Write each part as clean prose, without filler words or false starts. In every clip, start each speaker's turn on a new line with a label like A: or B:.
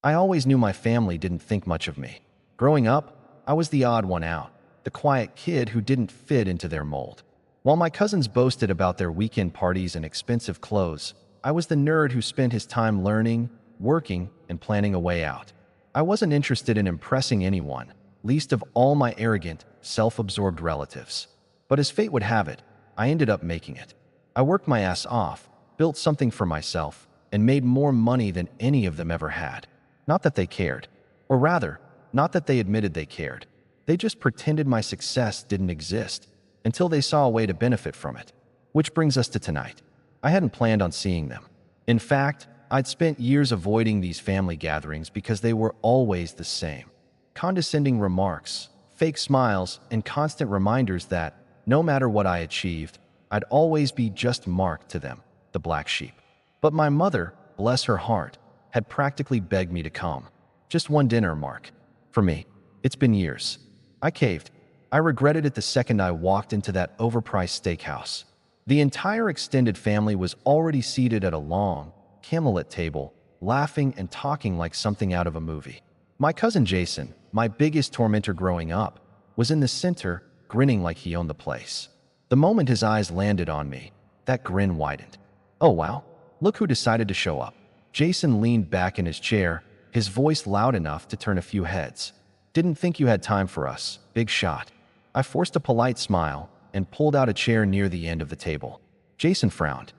A: I always knew my family didn't think much of me. Growing up, I was the odd one out, the quiet kid who didn't fit into their mold. While my cousins boasted about their weekend parties and expensive clothes, I was the nerd who spent his time learning, working, and planning a way out. I wasn't interested in impressing anyone, least of all my arrogant, self-absorbed relatives. But as fate would have it, I ended up making it. I worked my ass off, built something for myself, and made more money than any of them ever had. Not that they cared. Or rather, not that they admitted they cared. They just pretended my success didn't exist until they saw a way to benefit from it. Which brings us to tonight. I hadn't planned on seeing them. In fact, I'd spent years avoiding these family gatherings because they were always the same. Condescending remarks, fake smiles, and constant reminders that, no matter what I achieved, I'd always be just Mark to them, the black sheep. But my mother, bless her heart, had practically begged me to come. Just one dinner, Mark. For me, it's been years. I caved. I regretted it the second I walked into that overpriced steakhouse. The entire extended family was already seated at a long, candlelit table, laughing and talking like something out of a movie. My cousin Jason, my biggest tormentor growing up, was in the center, grinning like he owned the place. The moment his eyes landed on me, that grin widened. Oh wow, look who decided to show up. Jason leaned back in his chair, his voice loud enough to turn a few heads. Didn't think you had time for us, big shot. I forced a polite smile and pulled out a chair near the end of the table. Jason frowned.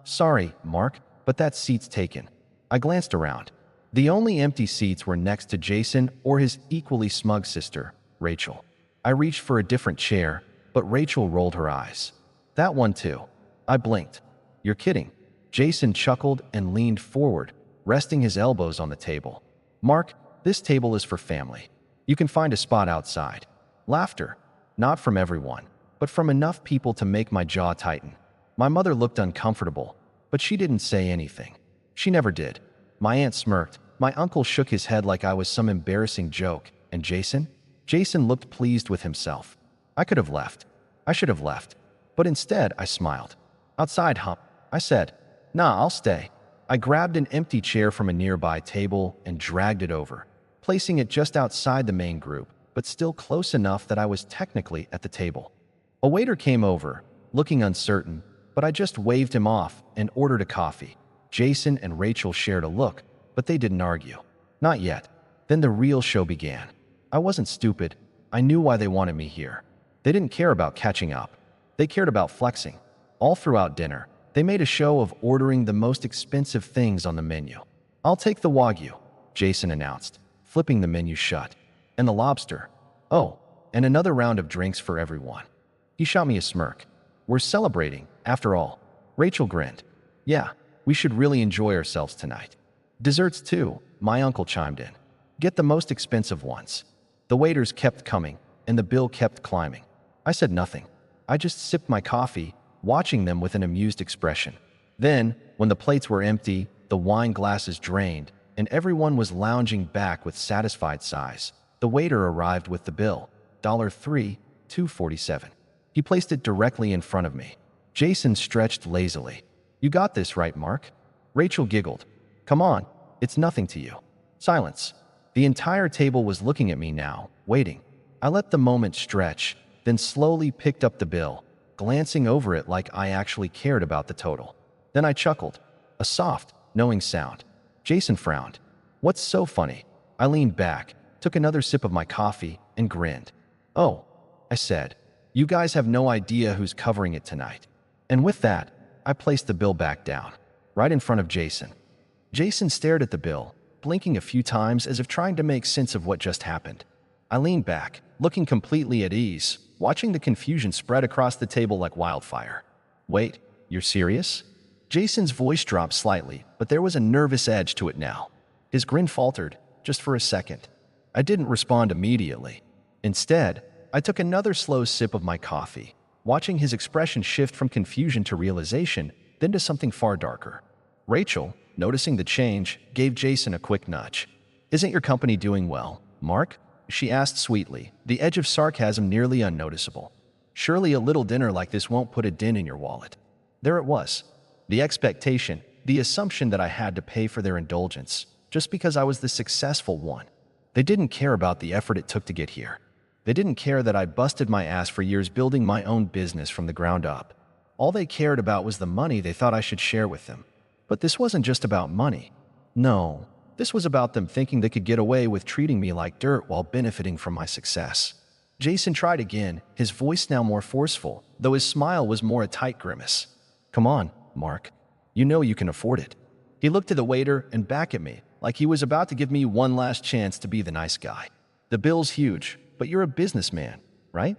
A: Sorry, Mark, but that seat's taken. I glanced around. The only empty seats were next to Jason or his equally smug sister, Rachel. I reached for a different chair, but Rachel rolled her eyes. That one too. I blinked. You're kidding. Jason chuckled and leaned forward, resting his elbows on the table. Mark, this table is for family. You can find a spot outside. Laughter. Not from everyone, but from enough people to make my jaw tighten. My mother looked uncomfortable, but she didn't say anything. She never did. My aunt smirked. My uncle shook his head like I was some embarrassing joke. And Jason? Jason looked pleased with himself. I could have left. I should have left. But instead, I smiled. Outside, huh? I said, Nah, I'll stay. I grabbed an empty chair from a nearby table and dragged it over, placing it just outside the main group, but still close enough that I was technically at the table. A waiter came over, looking uncertain, but I just waved him off and ordered a coffee. Jason and Rachel shared a look, but they didn't argue. Not yet. Then the real show began. I wasn't stupid. I knew why they wanted me here. They didn't care about catching up. They cared about flexing. All throughout dinner, they made a show of ordering the most expensive things on the menu. I'll take the Wagyu, Jason announced, flipping the menu shut. And the lobster. Oh, and another round of drinks for everyone. He shot me a smirk. We're celebrating, after all. Rachel grinned. Yeah, we should really enjoy ourselves tonight. Desserts too, my uncle chimed in. Get the most expensive ones. The waiters kept coming, and the bill kept climbing. I said nothing. I just sipped my coffee, watching them with an amused expression. Then, when the plates were empty, the wine glasses drained, and everyone was lounging back with satisfied sighs, the waiter arrived with the bill, $3, $2.47. He placed it directly in front of me. Jason stretched lazily. You got this right, Mark? Rachel giggled. Come on, it's nothing to you. Silence. The entire table was looking at me now, waiting. I let the moment stretch, then slowly picked up the bill, glancing over it like I actually cared about the total. Then I chuckled. A soft, knowing sound. Jason frowned. What's so funny? I leaned back, took another sip of my coffee, and grinned. Oh, I said. You guys have no idea who's covering it tonight. And with that, I placed the bill back down, right in front of Jason. Jason stared at the bill, blinking a few times as if trying to make sense of what just happened. I leaned back, looking completely at ease, watching the confusion spread across the table like wildfire. Wait, you're serious? Jason's voice dropped slightly, but there was a nervous edge to it now. His grin faltered, just for a second. I didn't respond immediately. Instead, I took another slow sip of my coffee, watching his expression shift from confusion to realization, then to something far darker. Rachel, noticing the change, gave Jason a quick nudge. Isn't your company doing well, Mark? She asked sweetly, the edge of sarcasm nearly unnoticeable. Surely a little dinner like this won't put a dent in your wallet. There it was. The expectation, the assumption that I had to pay for their indulgence, just because I was the successful one. They didn't care about the effort it took to get here. They didn't care that I busted my ass for years building my own business from the ground up. All they cared about was the money they thought I should share with them. But this wasn't just about money. No, this was about them thinking they could get away with treating me like dirt while benefiting from my success. Jason tried again, his voice now more forceful, though his smile was more a tight grimace. Come on, Mark. You know you can afford it. He looked to the waiter and back at me, like he was about to give me one last chance to be the nice guy. The bill's huge, but you're a businessman, right?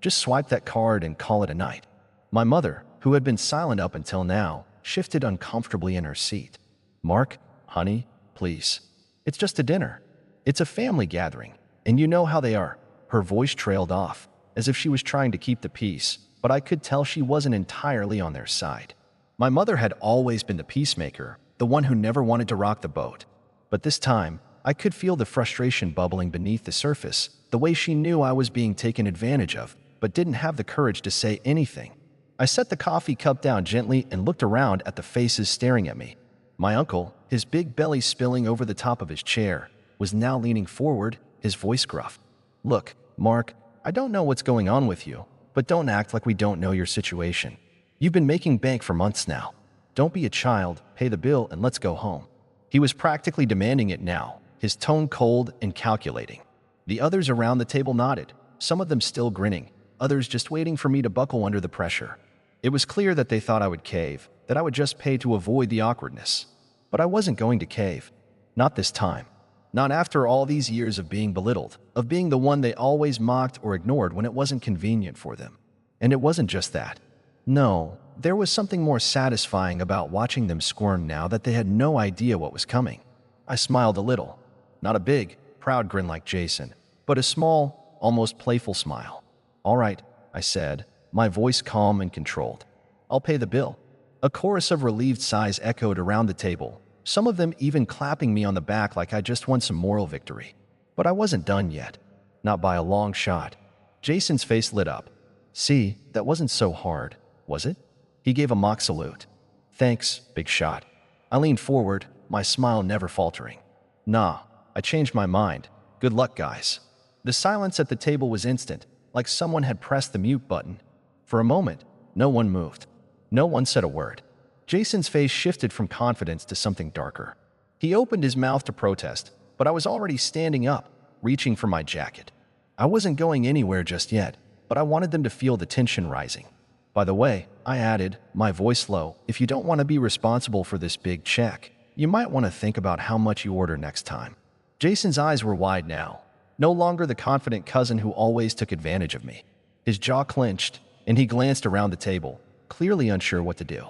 A: Just swipe that card and call it a night. My mother, who had been silent up until now, shifted uncomfortably in her seat. Mark, honey, please. It's just a dinner. It's a family gathering, and you know how they are. Her voice trailed off, as if she was trying to keep the peace, but I could tell she wasn't entirely on their side. My mother had always been the peacemaker, the one who never wanted to rock the boat. But this time, I could feel the frustration bubbling beneath the surface, the way she knew I was being taken advantage of, but didn't have the courage to say anything. I set the coffee cup down gently and looked around at the faces staring at me. My uncle, his big belly spilling over the top of his chair, was now leaning forward, his voice gruff. Look, Mark, I don't know what's going on with you, but don't act like we don't know your situation. You've been making bank for months now. Don't be a child, pay the bill, and let's go home. He was practically demanding it now, his tone cold and calculating. The others around the table nodded, some of them still grinning, others just waiting for me to buckle under the pressure. It was clear that they thought I would cave, that I would just pay to avoid the awkwardness. But I wasn't going to cave. Not this time. Not after all these years of being belittled, of being the one they always mocked or ignored when it wasn't convenient for them. And it wasn't just that. No, there was something more satisfying about watching them squirm now that they had no idea what was coming. I smiled a little. Not a big, proud grin like Jason, but a small, almost playful smile. All right, I said, my voice calm and controlled. I'll pay the bill. A chorus of relieved sighs echoed around the table, some of them even clapping me on the back like I just won some moral victory. But I wasn't done yet. Not by a long shot. Jason's face lit up. See, that wasn't so hard, was it? He gave a mock salute. Thanks, big shot. I leaned forward, my smile never faltering. Nah, I changed my mind. Good luck, guys. The silence at the table was instant, like someone had pressed the mute button. For a moment, no one moved. No one said a word. Jason's face shifted from confidence to something darker. He opened his mouth to protest, but I was already standing up, reaching for my jacket. I wasn't going anywhere just yet, but I wanted them to feel the tension rising. By the way, I added, my voice low, if you don't want to be responsible for this big check, you might want to think about how much you order next time. Jason's eyes were wide now, no longer the confident cousin who always took advantage of me. His jaw clenched, and he glanced around the table, clearly unsure what to do.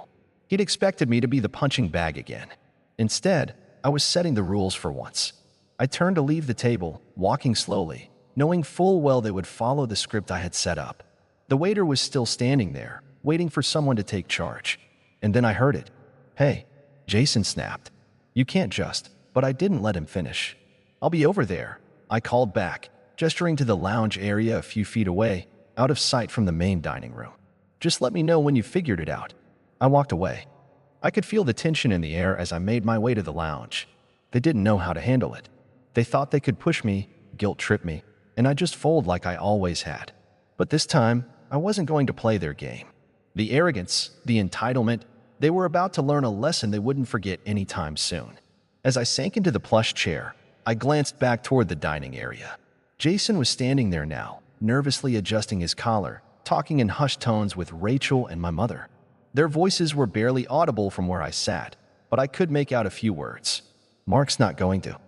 A: He'd expected me to be the punching bag again. Instead, I was setting the rules for once. I turned to leave the table, walking slowly, knowing full well they would follow the script I had set up. The waiter was still standing there, waiting for someone to take charge. And then I heard it. Hey, Jason snapped. You can't just, but I didn't let him finish. I'll be over there, I called back, gesturing to the lounge area a few feet away, out of sight from the main dining room. Just let me know when you figured it out. I walked away. I could feel the tension in the air as I made my way to the lounge. They didn't know how to handle it. They thought they could push me, guilt-trip me, and I'd just fold like I always had. But this time, I wasn't going to play their game. The arrogance, the entitlement, they were about to learn a lesson they wouldn't forget anytime soon. As I sank into the plush chair, I glanced back toward the dining area. Jason was standing there now, nervously adjusting his collar, talking in hushed tones with Rachel and my mother. Their voices were barely audible from where I sat, but I could make out a few words. Mark's not going to.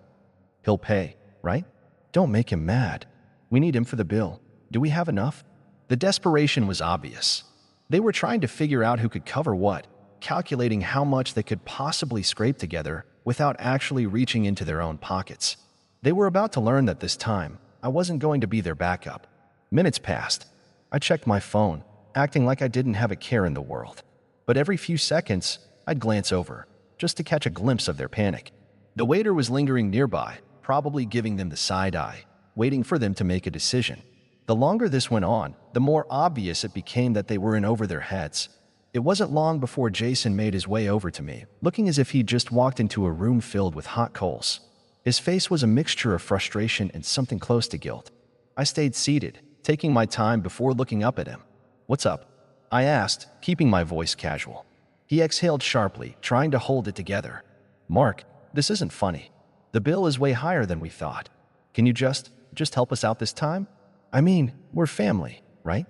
A: He'll pay, right? Don't make him mad. We need him for the bill. Do we have enough? The desperation was obvious. They were trying to figure out who could cover what, calculating how much they could possibly scrape together without actually reaching into their own pockets. They were about to learn that this time, I wasn't going to be their backup. Minutes passed. I checked my phone, acting like I didn't have a care in the world. But every few seconds, I'd glance over, just to catch a glimpse of their panic. The waiter was lingering nearby, probably giving them the side eye, waiting for them to make a decision. The longer this went on, the more obvious it became that they were in over their heads. It wasn't long before Jason made his way over to me, looking as if he'd just walked into a room filled with hot coals. His face was a mixture of frustration and something close to guilt. I stayed seated, taking my time before looking up at him. "What's up?" I asked, keeping my voice casual. He exhaled sharply, trying to hold it together. "Mark, this isn't funny. The bill is way higher than we thought. Can you just help us out this time? I mean, we're family, right?"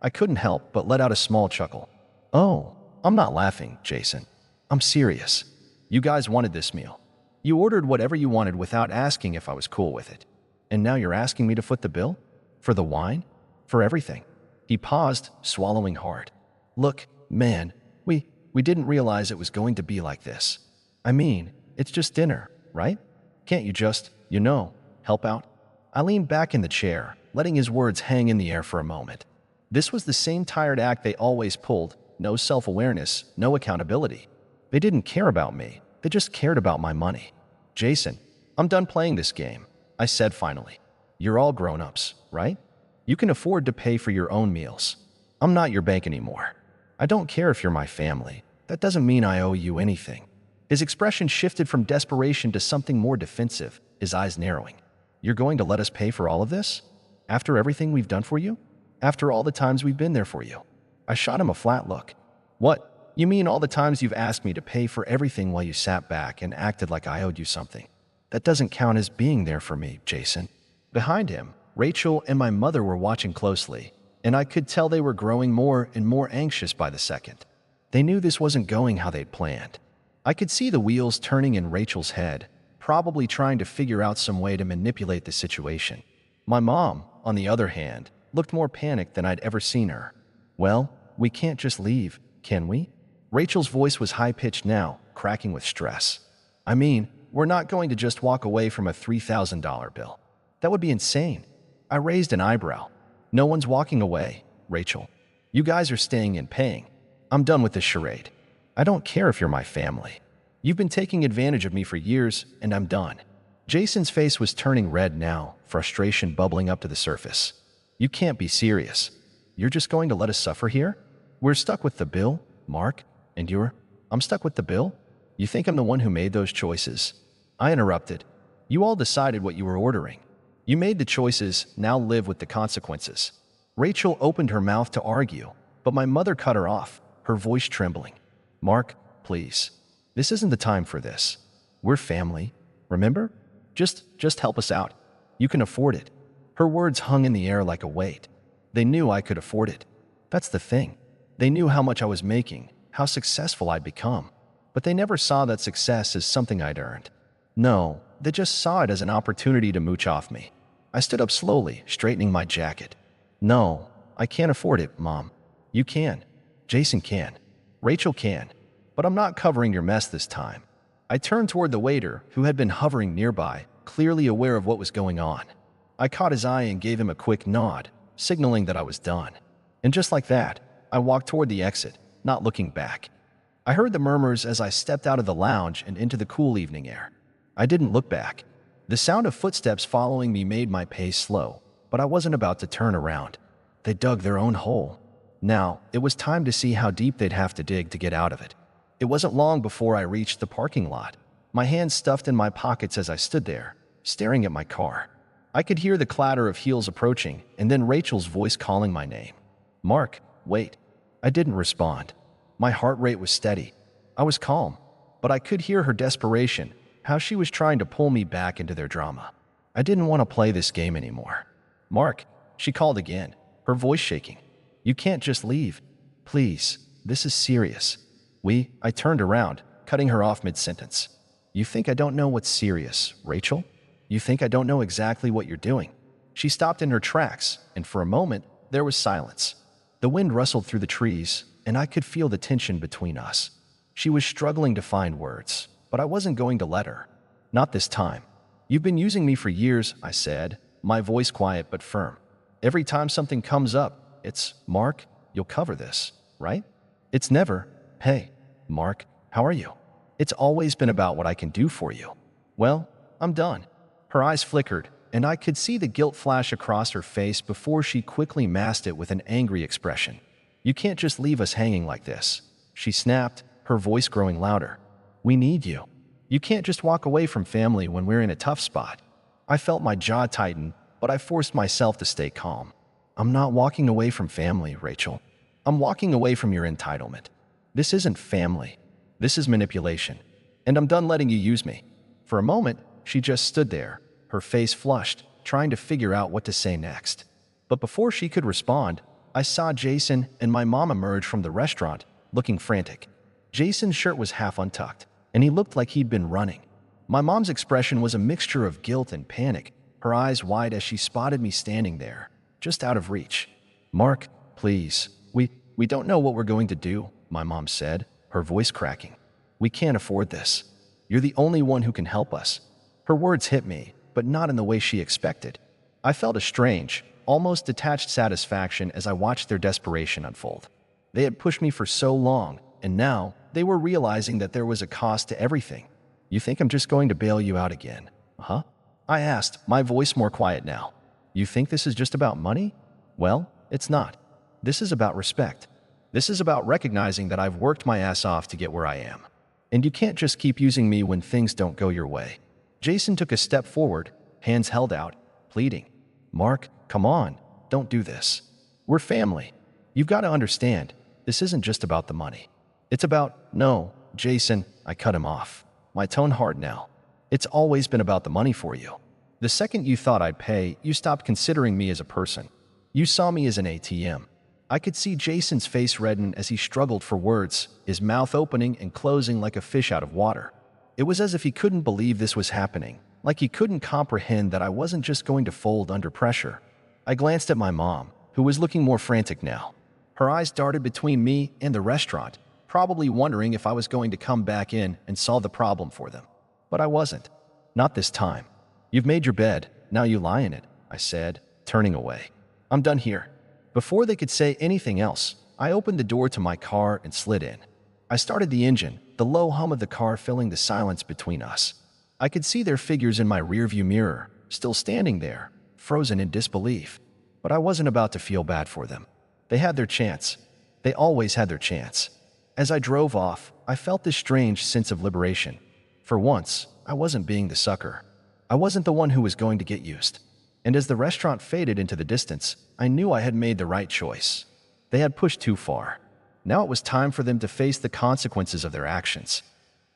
A: I couldn't help but let out a small chuckle. "Oh, I'm not laughing, Jason. I'm serious. You guys wanted this meal. You ordered whatever you wanted without asking if I was cool with it. And now you're asking me to foot the bill? For the wine? For everything?" He paused, swallowing hard. "Look, man, we didn't realize it was going to be like this. I mean, it's just dinner, right? Can't you just, help out?" I leaned back in the chair, letting his words hang in the air for a moment. This was the same tired act they always pulled. No self-awareness, no accountability. They didn't care about me. They just cared about my money. "Jason, I'm done playing this game," I said finally. "You're all grown-ups, right? You can afford to pay for your own meals. I'm not your bank anymore. I don't care if you're my family. That doesn't mean I owe you anything." His expression shifted from desperation to something more defensive, his eyes narrowing. "You're going to let us pay for all of this? After everything we've done for you? After all the times we've been there for you?" I shot him a flat look. "What? You mean all the times you've asked me to pay for everything while you sat back and acted like I owed you something? That doesn't count as being there for me, Jason." Behind him, Rachel and my mother were watching closely, and I could tell they were growing more and more anxious by the second. They knew this wasn't going how they'd planned. I could see the wheels turning in Rachel's head, probably trying to figure out some way to manipulate the situation. My mom, on the other hand, looked more panicked than I'd ever seen her. "Well, we can't just leave, can we?" Rachel's voice was high-pitched now, cracking with stress. "I mean, we're not going to just walk away from a $3,000 bill. That would be insane." I raised an eyebrow. "No one's walking away, Rachel. You guys are staying and paying. I'm done with this charade. I don't care if you're my family. You've been taking advantage of me for years, and I'm done." Jason's face was turning red now, frustration bubbling up to the surface. "You can't be serious. You're just going to let us suffer here? We're stuck with the bill, Mark, and I'm stuck with the bill? You think I'm the one who made those choices?" I interrupted. "You all decided what you were ordering. You made the choices, now live with the consequences." Rachel opened her mouth to argue, but my mother cut her off, her voice trembling. "Mark, please. This isn't the time for this. We're family, remember? Just help us out. You can afford it." Her words hung in the air like a weight. They knew I could afford it. That's the thing. They knew how much I was making, how successful I'd become. But they never saw that success as something I'd earned. No, they just saw it as an opportunity to mooch off me. I stood up slowly, straightening my jacket. "No, I can't afford it, Mom. You can. Jason can. Rachel can. But I'm not covering your mess this time." I turned toward the waiter, who had been hovering nearby, clearly aware of what was going on. I caught his eye and gave him a quick nod, signaling that I was done. And just like that, I walked toward the exit, not looking back. I heard the murmurs as I stepped out of the lounge and into the cool evening air. I didn't look back. The sound of footsteps following me made my pace slow, but I wasn't about to turn around. They dug their own hole. Now, it was time to see how deep they'd have to dig to get out of it. It wasn't long before I reached the parking lot, my hands stuffed in my pockets as I stood there, staring at my car. I could hear the clatter of heels approaching, and then Rachel's voice calling my name. "Mark, wait." I didn't respond. My heart rate was steady. I was calm, but I could hear her desperation, how she was trying to pull me back into their drama. I didn't want to play this game anymore. "Mark," she called again, her voice shaking. "You can't just leave. Please, this is serious." I turned around, cutting her off mid-sentence. "You think I don't know what's serious, Rachel? You think I don't know exactly what you're doing?" She stopped in her tracks, and for a moment, there was silence. The wind rustled through the trees, and I could feel the tension between us. She was struggling to find words, but I wasn't going to let her. "Not this time. You've been using me for years," I said, my voice quiet but firm. "Every time something comes up, it's, 'Mark, you'll cover this, right?' It's never, 'Hey, Mark, how are you?' It's always been about what I can do for you." "Well, I'm done." Her eyes flickered, and I could see the guilt flash across her face before she quickly masked it with an angry expression. "You can't just leave us hanging like this. she snapped, her voice growing louder. We need you. You can't just walk away from family when we're in a tough spot. I felt my jaw tighten, but I forced myself to stay calm. I'm not walking away from family, Rachel. I'm walking away from your entitlement. This isn't family. This is manipulation. And I'm done letting you use me. For a moment, she just stood there, her face flushed, trying to figure out what to say next. But before she could respond, I saw Jason and my mom emerge from the restaurant, looking frantic. Jason's shirt was half untucked, and he looked like he'd been running. My mom's expression was a mixture of guilt and panic, her eyes wide as she spotted me standing there, just out of reach. Mark, please, we don't know what we're going to do, my mom said, her voice cracking. We can't afford this. You're the only one who can help us. Her words hit me, but not in the way she expected. I felt a strange, almost detached satisfaction as I watched their desperation unfold. They had pushed me for so long, and now they were realizing that there was a cost to everything. You think I'm just going to bail you out again, huh? I asked, my voice more quiet now. You think this is just about money? Well, it's not. This is about respect. This is about recognizing that I've worked my ass off to get where I am. And you can't just keep using me when things don't go your way. Jason took a step forward, hands held out, pleading. Mark, come on, don't do this. We're family. You've got to understand, this isn't just about the money. It's about, no, Jason, I cut him off. My tone hard now. It's always been about the money for you. The second you thought I'd pay, you stopped considering me as a person. You saw me as an ATM. I could see Jason's face redden as he struggled for words, his mouth opening and closing like a fish out of water. It was as if he couldn't believe this was happening, like he couldn't comprehend that I wasn't just going to fold under pressure. I glanced at my mom, who was looking more frantic now. Her eyes darted between me and the restaurant, probably wondering if I was going to come back in and solve the problem for them. But I wasn't. Not this time. You've made your bed, now you lie in it, I said, turning away. I'm done here. Before they could say anything else, I opened the door to my car and slid in. I started the engine, the low hum of the car filling the silence between us. I could see their figures in my rearview mirror, still standing there, frozen in disbelief. But I wasn't about to feel bad for them. They had their chance. They always had their chance. As I drove off, I felt this strange sense of liberation. For once, I wasn't being the sucker. I wasn't the one who was going to get used. And as the restaurant faded into the distance, I knew I had made the right choice. They had pushed too far. Now it was time for them to face the consequences of their actions.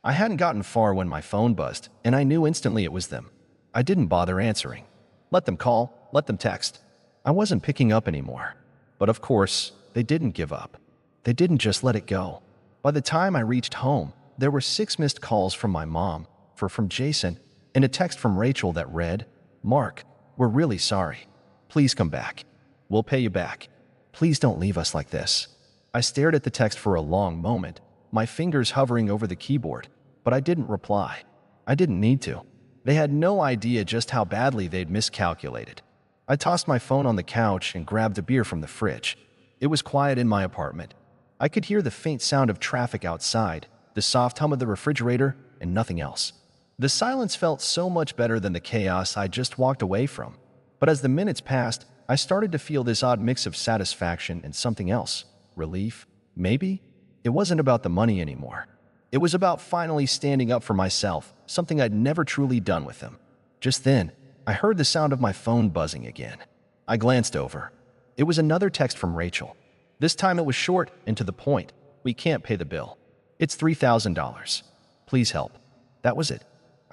A: I hadn't gotten far when my phone buzzed, and I knew instantly it was them. I didn't bother answering. Let them call, let them text. I wasn't picking up anymore. But of course, they didn't give up. They didn't just let it go. By the time I reached home, there were 6 missed calls from my mom, from Jason, and a text from Rachel that read, Mark, we're really sorry. Please come back. We'll pay you back. Please don't leave us like this. I stared at the text for a long moment, my fingers hovering over the keyboard, but I didn't reply. I didn't need to. They had no idea just how badly they'd miscalculated. I tossed my phone on the couch and grabbed a beer from the fridge. It was quiet in my apartment. I could hear the faint sound of traffic outside, the soft hum of the refrigerator, and nothing else. The silence felt so much better than the chaos I just walked away from. But as the minutes passed, I started to feel this odd mix of satisfaction and something else. Relief? Maybe? It wasn't about the money anymore. It was about finally standing up for myself, something I'd never truly done with them. Just then, I heard the sound of my phone buzzing again. I glanced over. It was another text from Rachel. This time it was short and to the point. We can't pay the bill. It's $3,000. Please help. That was it.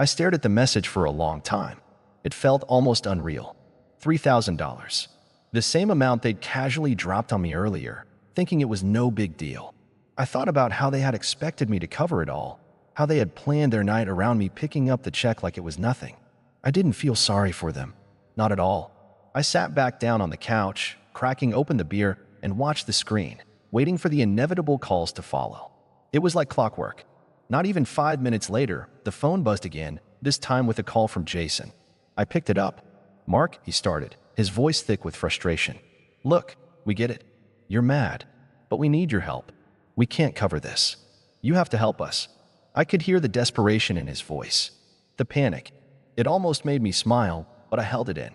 A: I stared at the message for a long time. It felt almost unreal. $3,000. The same amount they'd casually dropped on me earlier, thinking it was no big deal. I thought about how they had expected me to cover it all, how they had planned their night around me picking up the check like it was nothing. I didn't feel sorry for them. Not at all. I sat back down on the couch, cracking open the beer, and watched the screen, waiting for the inevitable calls to follow. It was like clockwork. Not even 5 minutes later, the phone buzzed again, this time with a call from Jason. I picked it up. Mark, he started, his voice thick with frustration. Look, we get it. You're mad, but we need your help. We can't cover this. You have to help us. I could hear the desperation in his voice. The panic. It almost made me smile, but I held it in.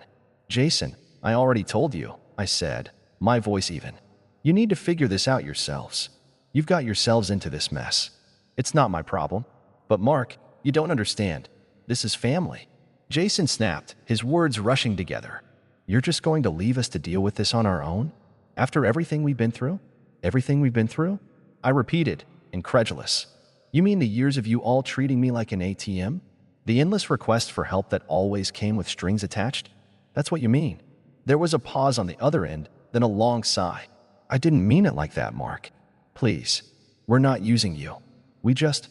A: Jason, I already told you, I said, my voice even. You need to figure this out yourselves. You've got yourselves into this mess. It's not my problem. But Mark, you don't understand. This is family. Jason snapped, his words rushing together. You're just going to leave us to deal with this on our own? After everything we've been through? Everything we've been through? I repeated, incredulous. You mean the years of you all treating me like an ATM? The endless requests for help that always came with strings attached? That's what you mean. There was a pause on the other end, then a long sigh. I didn't mean it like that, Mark. Please, we're not using you. We just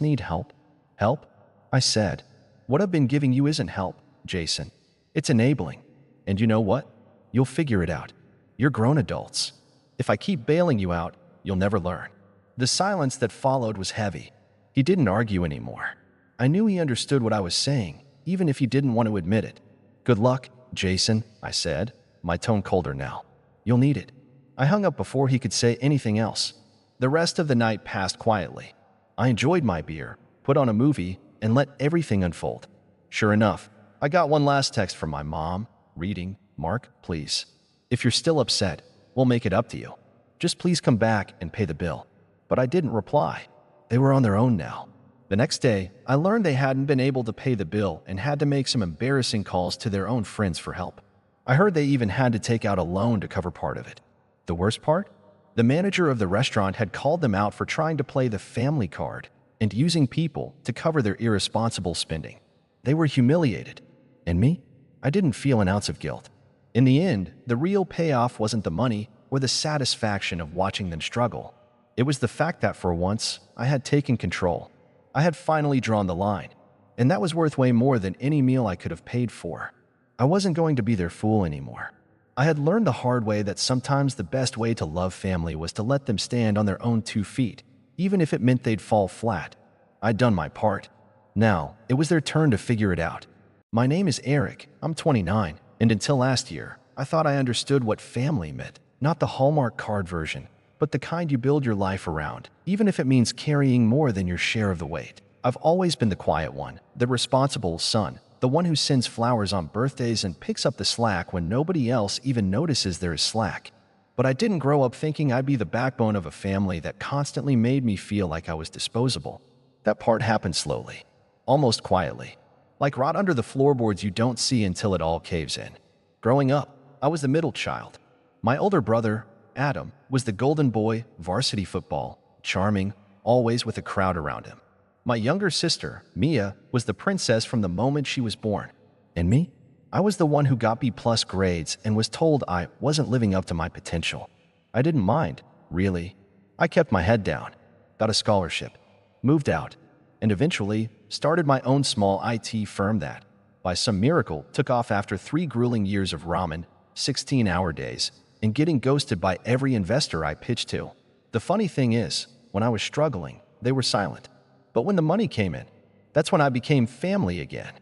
A: need help. Help? I said. What I've been giving you isn't help, Jason. It's enabling. And you know what? You'll figure it out. You're grown adults. If I keep bailing you out, you'll never learn. The silence that followed was heavy. He didn't argue anymore. I knew he understood what I was saying, even if he didn't want to admit it. Good luck, Jason, I said, my tone colder now. You'll need it. I hung up before he could say anything else. The rest of the night passed quietly. I enjoyed my beer, put on a movie, and let everything unfold. Sure enough, I got one last text from my mom, reading, Mark, please. If you're still upset, we'll make it up to you. Just please come back and pay the bill. But I didn't reply. They were on their own now. The next day, I learned they hadn't been able to pay the bill and had to make some embarrassing calls to their own friends for help. I heard they even had to take out a loan to cover part of it. The worst part? The manager of the restaurant had called them out for trying to play the family card and using people to cover their irresponsible spending. They were humiliated. And me? I didn't feel an ounce of guilt. In the end, the real payoff wasn't the money or the satisfaction of watching them struggle. It was the fact that for once, I had taken control. I had finally drawn the line, and that was worth way more than any meal I could have paid for. I wasn't going to be their fool anymore. I had learned the hard way that sometimes the best way to love family was to let them stand on their own 2 feet, even if it meant they'd fall flat. I'd done my part. Now, it was their turn to figure it out. My name is Eric, I'm 29, and until last year, I thought I understood what family meant, not the Hallmark card version, but the kind you build your life around, even if it means carrying more than your share of the weight. I've always been the quiet one, the responsible son, the one who sends flowers on birthdays and picks up the slack when nobody else even notices there is slack. But I didn't grow up thinking I'd be the backbone of a family that constantly made me feel like I was disposable. That part happened slowly, almost quietly, like rot under the floorboards you don't see until it all caves in. Growing up, I was the middle child. My older brother, Adam, was the golden boy, varsity football, charming, always with a crowd around him. My younger sister, Mia, was the princess from the moment she was born. And me? I was the one who got B-plus grades and was told I wasn't living up to my potential. I didn't mind, really. I kept my head down, got a scholarship, moved out, and eventually started my own small IT firm that, by some miracle, took off after 3 grueling years of ramen, 16-hour days, and getting ghosted by every investor I pitched to. The funny thing is, when I was struggling, they were silent. But when the money came in, that's when I became family again.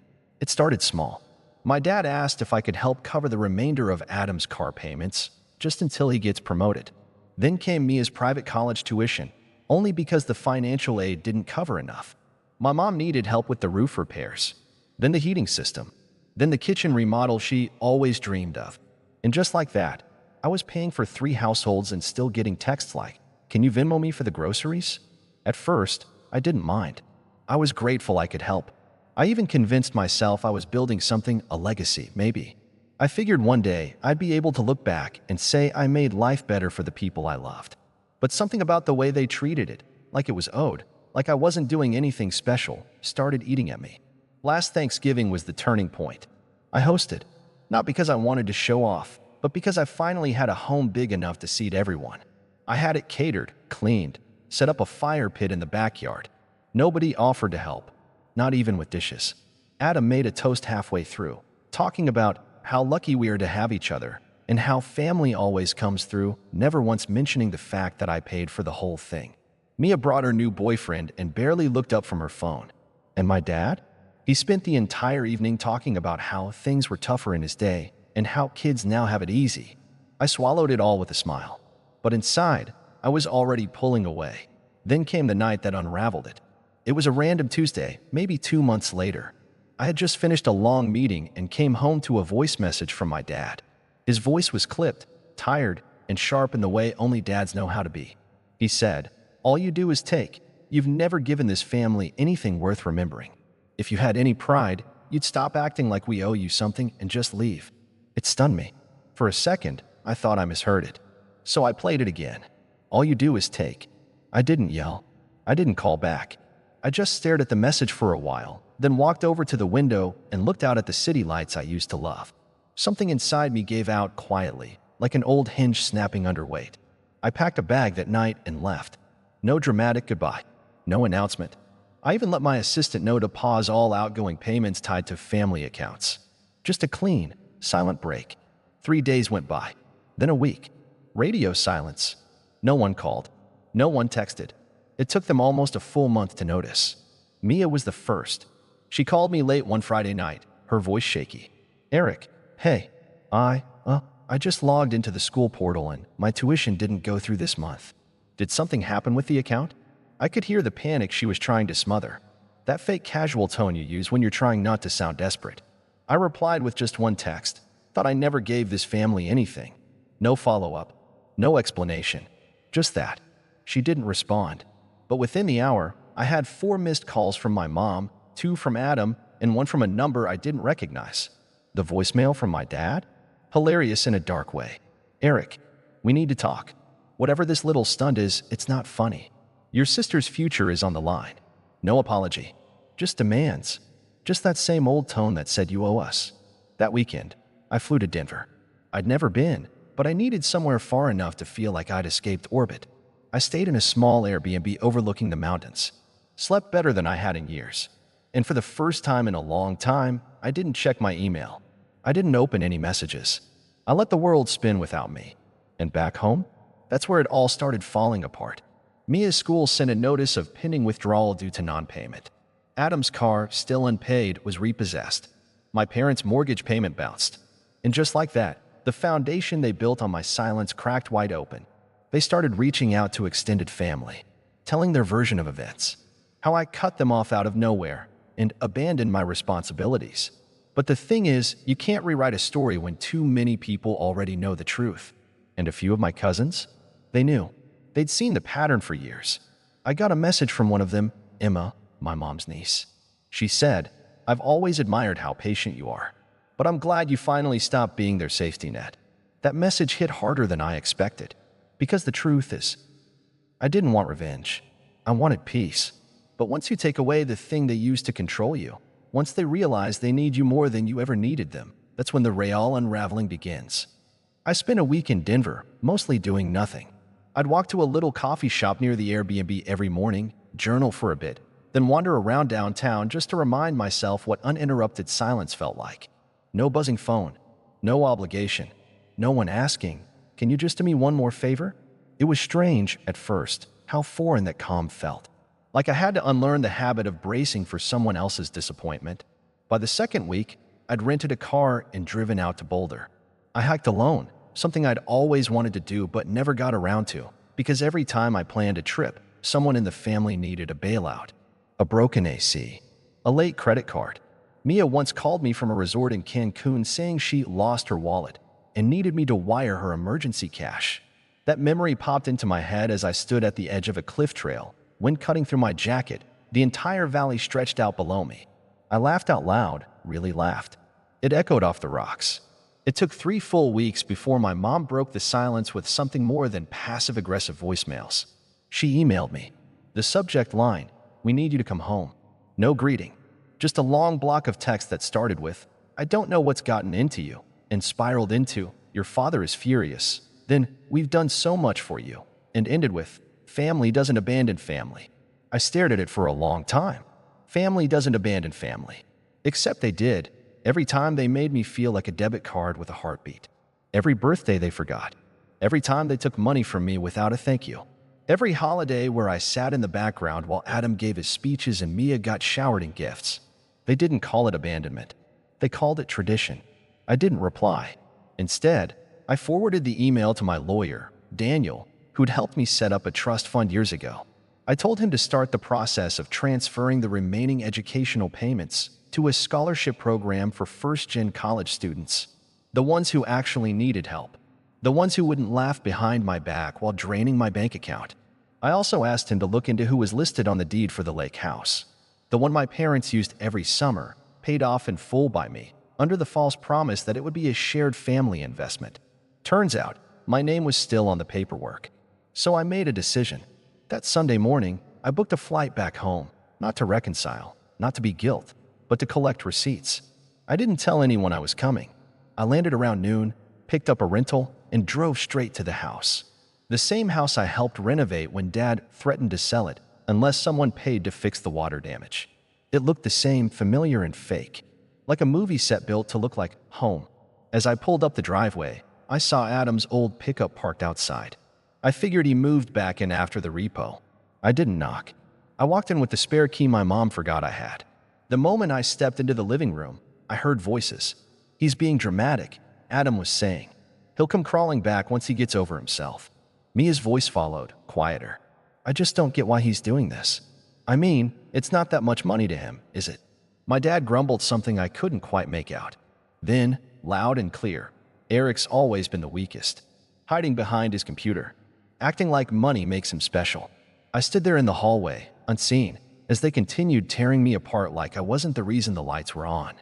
A: It started small. My dad asked if I could help cover the remainder of Adam's car payments, just until he gets promoted. Then came Mia's private college tuition, only because the financial aid didn't cover enough. My mom needed help with the roof repairs, then the heating system, then the kitchen remodel she always dreamed of. And just like that, I was paying for 3 households and still getting texts like, "Can you Venmo me for the groceries?" At first, I didn't mind. I was grateful I could help. I even convinced myself I was building something, a legacy, maybe. I figured one day I'd be able to look back and say I made life better for the people I loved. But something about the way they treated it, like it was owed, like I wasn't doing anything special, started eating at me. Last Thanksgiving was the turning point. I hosted, not because I wanted to show off, but because I finally had a home big enough to seat everyone. I had it catered, cleaned, set up a fire pit in the backyard. Nobody offered to help, not even with dishes. Adam made a toast halfway through, talking about how lucky we are to have each other and how family always comes through, never once mentioning the fact that I paid for the whole thing. Mia brought her new boyfriend and barely looked up from her phone. And my dad? He spent the entire evening talking about how things were tougher in his day and how kids now have it easy. I swallowed it all with a smile. But inside, I was already pulling away. Then came the night that unraveled it. It was a random Tuesday, maybe 2 months later. I had just finished a long meeting and came home to a voice message from my dad. His voice was clipped, tired, and sharp in the way only dads know how to be. He said, "All you do is take. You've never given this family anything worth remembering. If you had any pride, you'd stop acting like we owe you something and just leave." It stunned me. For a second, I thought I misheard it. So I played it again. "All you do is take." I didn't yell. I didn't call back. I just stared at the message for a while, then walked over to the window and looked out at the city lights I used to love. Something inside me gave out quietly, like an old hinge snapping under weight. I packed a bag that night and left. No dramatic goodbye. No announcement. I even let my assistant know to pause all outgoing payments tied to family accounts. Just a clean, silent break. 3 days went by. Then a week. Radio silence. No one called. No one texted. It took them almost a full month to notice. Mia was the first. She called me late one Friday night, her voice shaky. "Eric, hey, I just logged into the school portal and my tuition didn't go through this month. Did something happen with the account?" I could hear the panic she was trying to smother. That fake casual tone you use when you're trying not to sound desperate. I replied with just one text. Thought I never gave this family anything. No follow-up. No explanation. Just that. She didn't respond. But within the hour, I had 4 missed calls from my mom, 2 from Adam, and 1 from a number I didn't recognize. The voicemail from my dad? Hilarious in a dark way. "Eric, we need to talk. Whatever this little stunt is, it's not funny. Your sister's future is on the line. No apology. Just demands. Just that same old tone that said you owe us." That weekend, I flew to Denver. I'd never been, but I needed somewhere far enough to feel like I'd escaped orbit. I stayed in a small Airbnb overlooking the mountains. Slept better than I had in years. And for the first time in a long time, I didn't check my email. I didn't open any messages. I let the world spin without me. And back home? That's where it all started falling apart. Mia's school sent a notice of pending withdrawal due to non-payment. Adam's car, still unpaid, was repossessed. My parents' mortgage payment bounced. And just like that, the foundation they built on my silence cracked wide open. They started reaching out to extended family, telling their version of events, how I cut them off out of nowhere and abandoned my responsibilities. But the thing is, you can't rewrite a story when too many people already know the truth. And a few of my cousins? They knew. They'd seen the pattern for years. I got a message from one of them, Emma, my mom's niece. She said, "I've always admired how patient you are, but I'm glad you finally stopped being their safety net." That message hit harder than I expected. Because the truth is, I didn't want revenge. I wanted peace. But once you take away the thing they used to control you, once they realize they need you more than you ever needed them, that's when the real unraveling begins. I spent a week in Denver, mostly doing nothing. I'd walk to a little coffee shop near the Airbnb every morning, journal for a bit, then wander around downtown just to remind myself what uninterrupted silence felt like. No buzzing phone, no obligation, no one asking, "Can you just do me one more favor?" It was strange, at first, how foreign that calm felt. Like I had to unlearn the habit of bracing for someone else's disappointment. By the second week, I'd rented a car and driven out to Boulder. I hiked alone, something I'd always wanted to do but never got around to, because every time I planned a trip, someone in the family needed a bailout. A broken AC. A late credit card. Mia once called me from a resort in Cancun saying she lost her wallet and needed me to wire her emergency cash. That memory popped into my head as I stood at the edge of a cliff trail, wind cutting through my jacket, the entire valley stretched out below me. I laughed out loud, really laughed. It echoed off the rocks. It took 3 full weeks before my mom broke the silence with something more than passive-aggressive voicemails. She emailed me. The subject line, "We need you to come home." No greeting. Just a long block of text that started with, "I don't know what's gotten into you," and spiraled into, "Your father is furious." Then, "We've done so much for you," and ended with, "Family doesn't abandon family." I stared at it for a long time. Family doesn't abandon family. Except they did. Every time they made me feel like a debit card with a heartbeat. Every birthday they forgot. Every time they took money from me without a thank you. Every holiday where I sat in the background while Adam gave his speeches and Mia got showered in gifts. They didn't call it abandonment. They called it tradition. I didn't reply. Instead, I forwarded the email to my lawyer, Daniel, who'd helped me set up a trust fund years ago. I told him to start the process of transferring the remaining educational payments to a scholarship program for first-gen college students, the ones who actually needed help, the ones who wouldn't laugh behind my back while draining my bank account. I also asked him to look into who was listed on the deed for the lake house. The one my parents used every summer, paid off in full by me, under the false promise that it would be a shared family investment. Turns out, my name was still on the paperwork. So I made a decision. That Sunday morning, I booked a flight back home, not to reconcile, not to be guilt, but to collect receipts. I didn't tell anyone I was coming. I landed around noon, picked up a rental, and drove straight to the house. The same house I helped renovate when Dad threatened to sell it unless someone paid to fix the water damage. It looked the same, familiar and fake, like a movie set built to look like home. As I pulled up the driveway, I saw Adam's old pickup parked outside. I figured he moved back in after the repo. I didn't knock. I walked in with the spare key my mom forgot I had. The moment I stepped into the living room, I heard voices. "He's being dramatic," Adam was saying. "He'll come crawling back once he gets over himself." Mia's voice followed, quieter. "I just don't get why he's doing this. I mean, it's not that much money to him, is it?" My dad grumbled something I couldn't quite make out. Then, loud and clear, "Eric's always been the weakest," hiding behind his computer, acting like money makes him special. I stood there in the hallway, unseen, as they continued tearing me apart like I wasn't the reason the lights were on.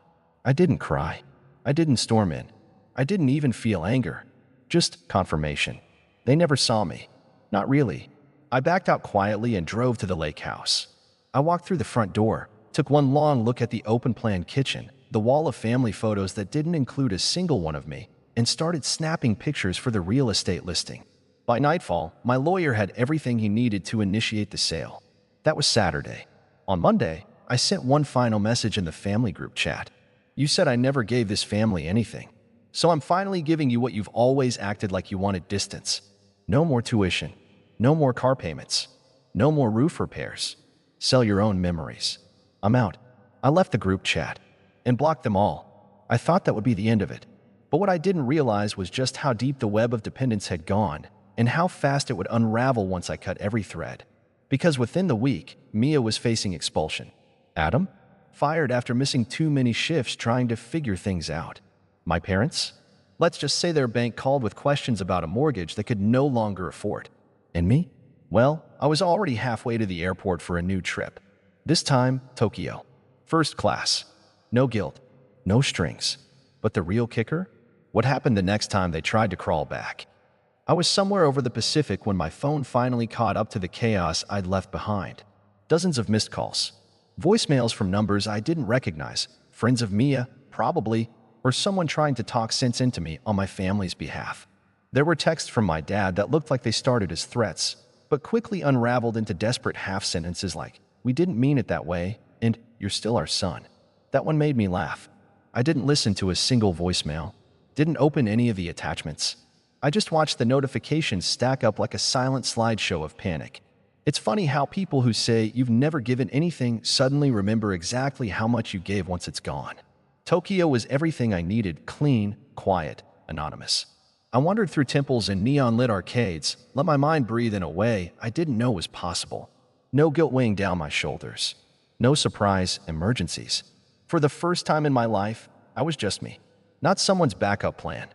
A: I didn't cry. I didn't storm in. I didn't even feel anger. Just confirmation. They never saw me. Not really. I backed out quietly and drove to the lake house. I walked through the front door, took one long look at the open-plan kitchen, the wall of family photos that didn't include a single one of me, and started snapping pictures for the real estate listing. By nightfall, my lawyer had everything he needed to initiate the sale. That was Saturday. On Monday, I sent one final message in the family group chat. "You said I never gave this family anything. So I'm finally giving you what you've always acted like you wanted: distance. No more tuition. No more car payments. No more roof repairs. Sell your own memories. I'm out." I left the group chat and blocked them all. I thought that would be the end of it. But what I didn't realize was just how deep the web of dependence had gone and how fast it would unravel once I cut every thread. Because within the week, Mia was facing expulsion. Adam? Fired after missing too many shifts trying to figure things out. My parents? Let's just say their bank called with questions about a mortgage they could no longer afford. And me? Well, I was already halfway to the airport for a new trip. This time, Tokyo. First class. No guilt. No strings. But the real kicker? What happened the next time they tried to crawl back? I was somewhere over the Pacific when my phone finally caught up to the chaos I'd left behind. Dozens of missed calls. Voicemails from numbers I didn't recognize. Friends of Mia, probably, or someone trying to talk sense into me on my family's behalf. There were texts from my dad that looked like they started as threats, but quickly unraveled into desperate half-sentences like, "We didn't mean it that way," and "You're still our son." That one made me laugh. I didn't listen to a single voicemail, didn't open any of the attachments. I just watched the notifications stack up like a silent slideshow of panic. It's funny how people who say you've never given anything suddenly remember exactly how much you gave once it's gone. Tokyo was everything I needed: clean, quiet, anonymous. I wandered through temples and neon-lit arcades, let my mind breathe in a way I didn't know was possible. No guilt weighing down my shoulders. No surprise emergencies. For the first time in my life, I was just me. Not someone's backup plan.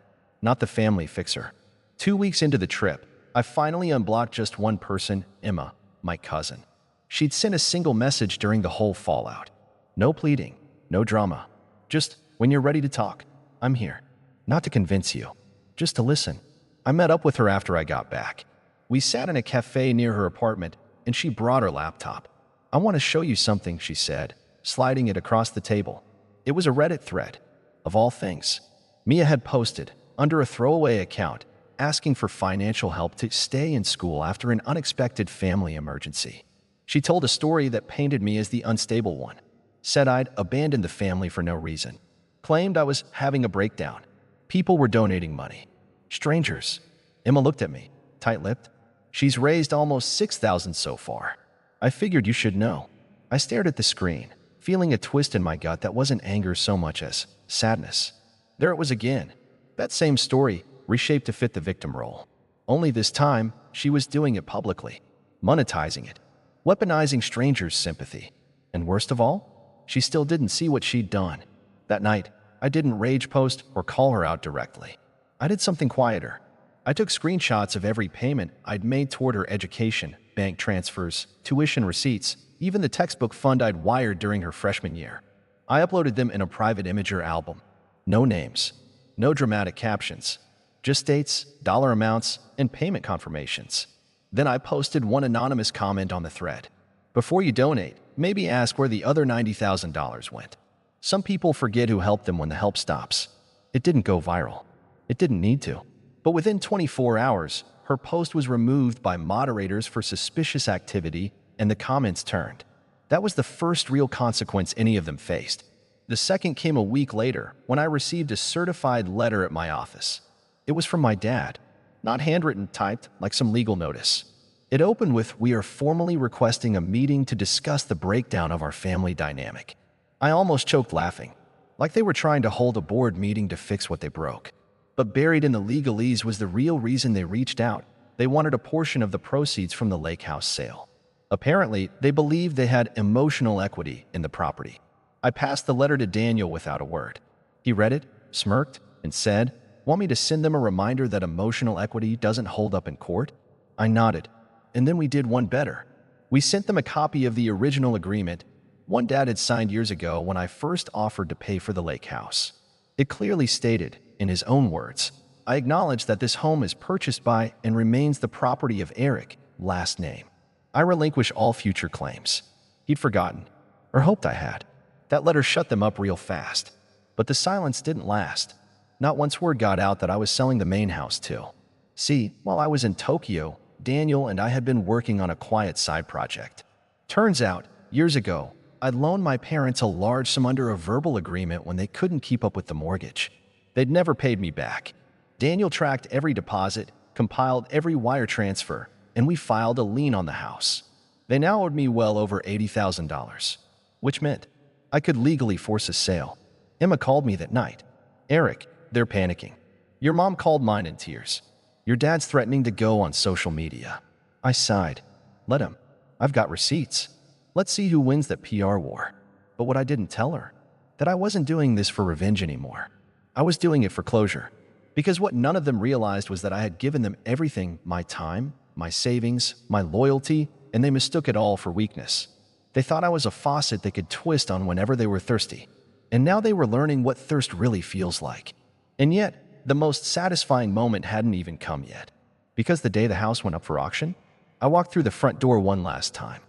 A: Not the family fixer. 2 weeks into the trip, I finally unblocked just one person: Emma, my cousin. She'd sent a single message during the whole fallout. No pleading, no drama. Just, "When you're ready to talk, I'm here." Not to convince you, just to listen. I met up with her after I got back. We sat in a cafe near her apartment, and she brought her laptop. "I want to show you something," she said, sliding it across the table. It was a Reddit thread. Of all things, Mia had posted, under a throwaway account, asking for financial help to stay in school after an unexpected family emergency. She told a story that painted me as the unstable one. Said I'd abandoned the family for no reason. Claimed I was having a breakdown. People were donating money. Strangers. Emma looked at me, tight-lipped. "She's raised almost 6,000 so far. I figured you should know." I stared at the screen, feeling a twist in my gut that wasn't anger so much as sadness. There it was again. That same story, reshaped to fit the victim role. Only this time, she was doing it publicly, monetizing it, weaponizing strangers' sympathy. And worst of all, she still didn't see what she'd done. That night, I didn't rage post or call her out directly. I did something quieter. I took screenshots of every payment I'd made toward her education, bank transfers, tuition receipts, even the textbook fund I'd wired during her freshman year. I uploaded them in a private Imager album. No names, no dramatic captions, just dates, dollar amounts, and payment confirmations. Then I posted one anonymous comment on the thread. Before you donate, maybe ask where the other $90,000 went. Some people forget who helped them when the help stops. It didn't go viral. It didn't need to. But within 24 hours, her post was removed by moderators for suspicious activity, and the comments turned. That was the first real consequence any of them faced. The second came a week later when I received a certified letter at my office. It was from my dad, not handwritten, typed like some legal notice. It opened with, "We are formally requesting a meeting to discuss the breakdown of our family dynamic." I almost choked laughing, like they were trying to hold a board meeting to fix what they broke. But buried in the legalese was the real reason they reached out. They wanted a portion of the proceeds from the lake house sale. Apparently, they believed they had emotional equity in the property. I passed the letter to Daniel without a word. He read it, smirked, and said, "Want me to send them a reminder that emotional equity doesn't hold up in court?" I nodded, and then we did one better. We sent them a copy of the original agreement one dad had signed years ago when I first offered to pay for the lake house. It clearly stated, in his own words, "I acknowledge that this home is purchased by and remains the property of Eric, last name. I relinquish all future claims." He'd forgotten, or hoped I had. That letter shut them up real fast. But the silence didn't last. Not once word got out that I was selling the main house too. See, while I was in Tokyo, Daniel and I had been working on a quiet side project. Turns out, years ago, I'd loaned my parents a large sum under a verbal agreement when they couldn't keep up with the mortgage. They'd never paid me back. Daniel tracked every deposit, compiled every wire transfer, and we filed a lien on the house. They now owed me well over $80,000, which meant I could legally force a sale. Emma called me that night. "Eric, they're panicking. Your mom called mine in tears. Your dad's threatening to go on social media." I sighed. Let him. I've got receipts. Let's see who wins that PR war. But what I didn't tell her, that I wasn't doing this for revenge anymore. I was doing it for closure. Because what none of them realized was that I had given them everything, my time, my savings, my loyalty, and they mistook it all for weakness. They thought I was a faucet they could twist on whenever they were thirsty. And now they were learning what thirst really feels like. And yet, the most satisfying moment hadn't even come yet. Because the day the house went up for auction, I walked through the front door one last time.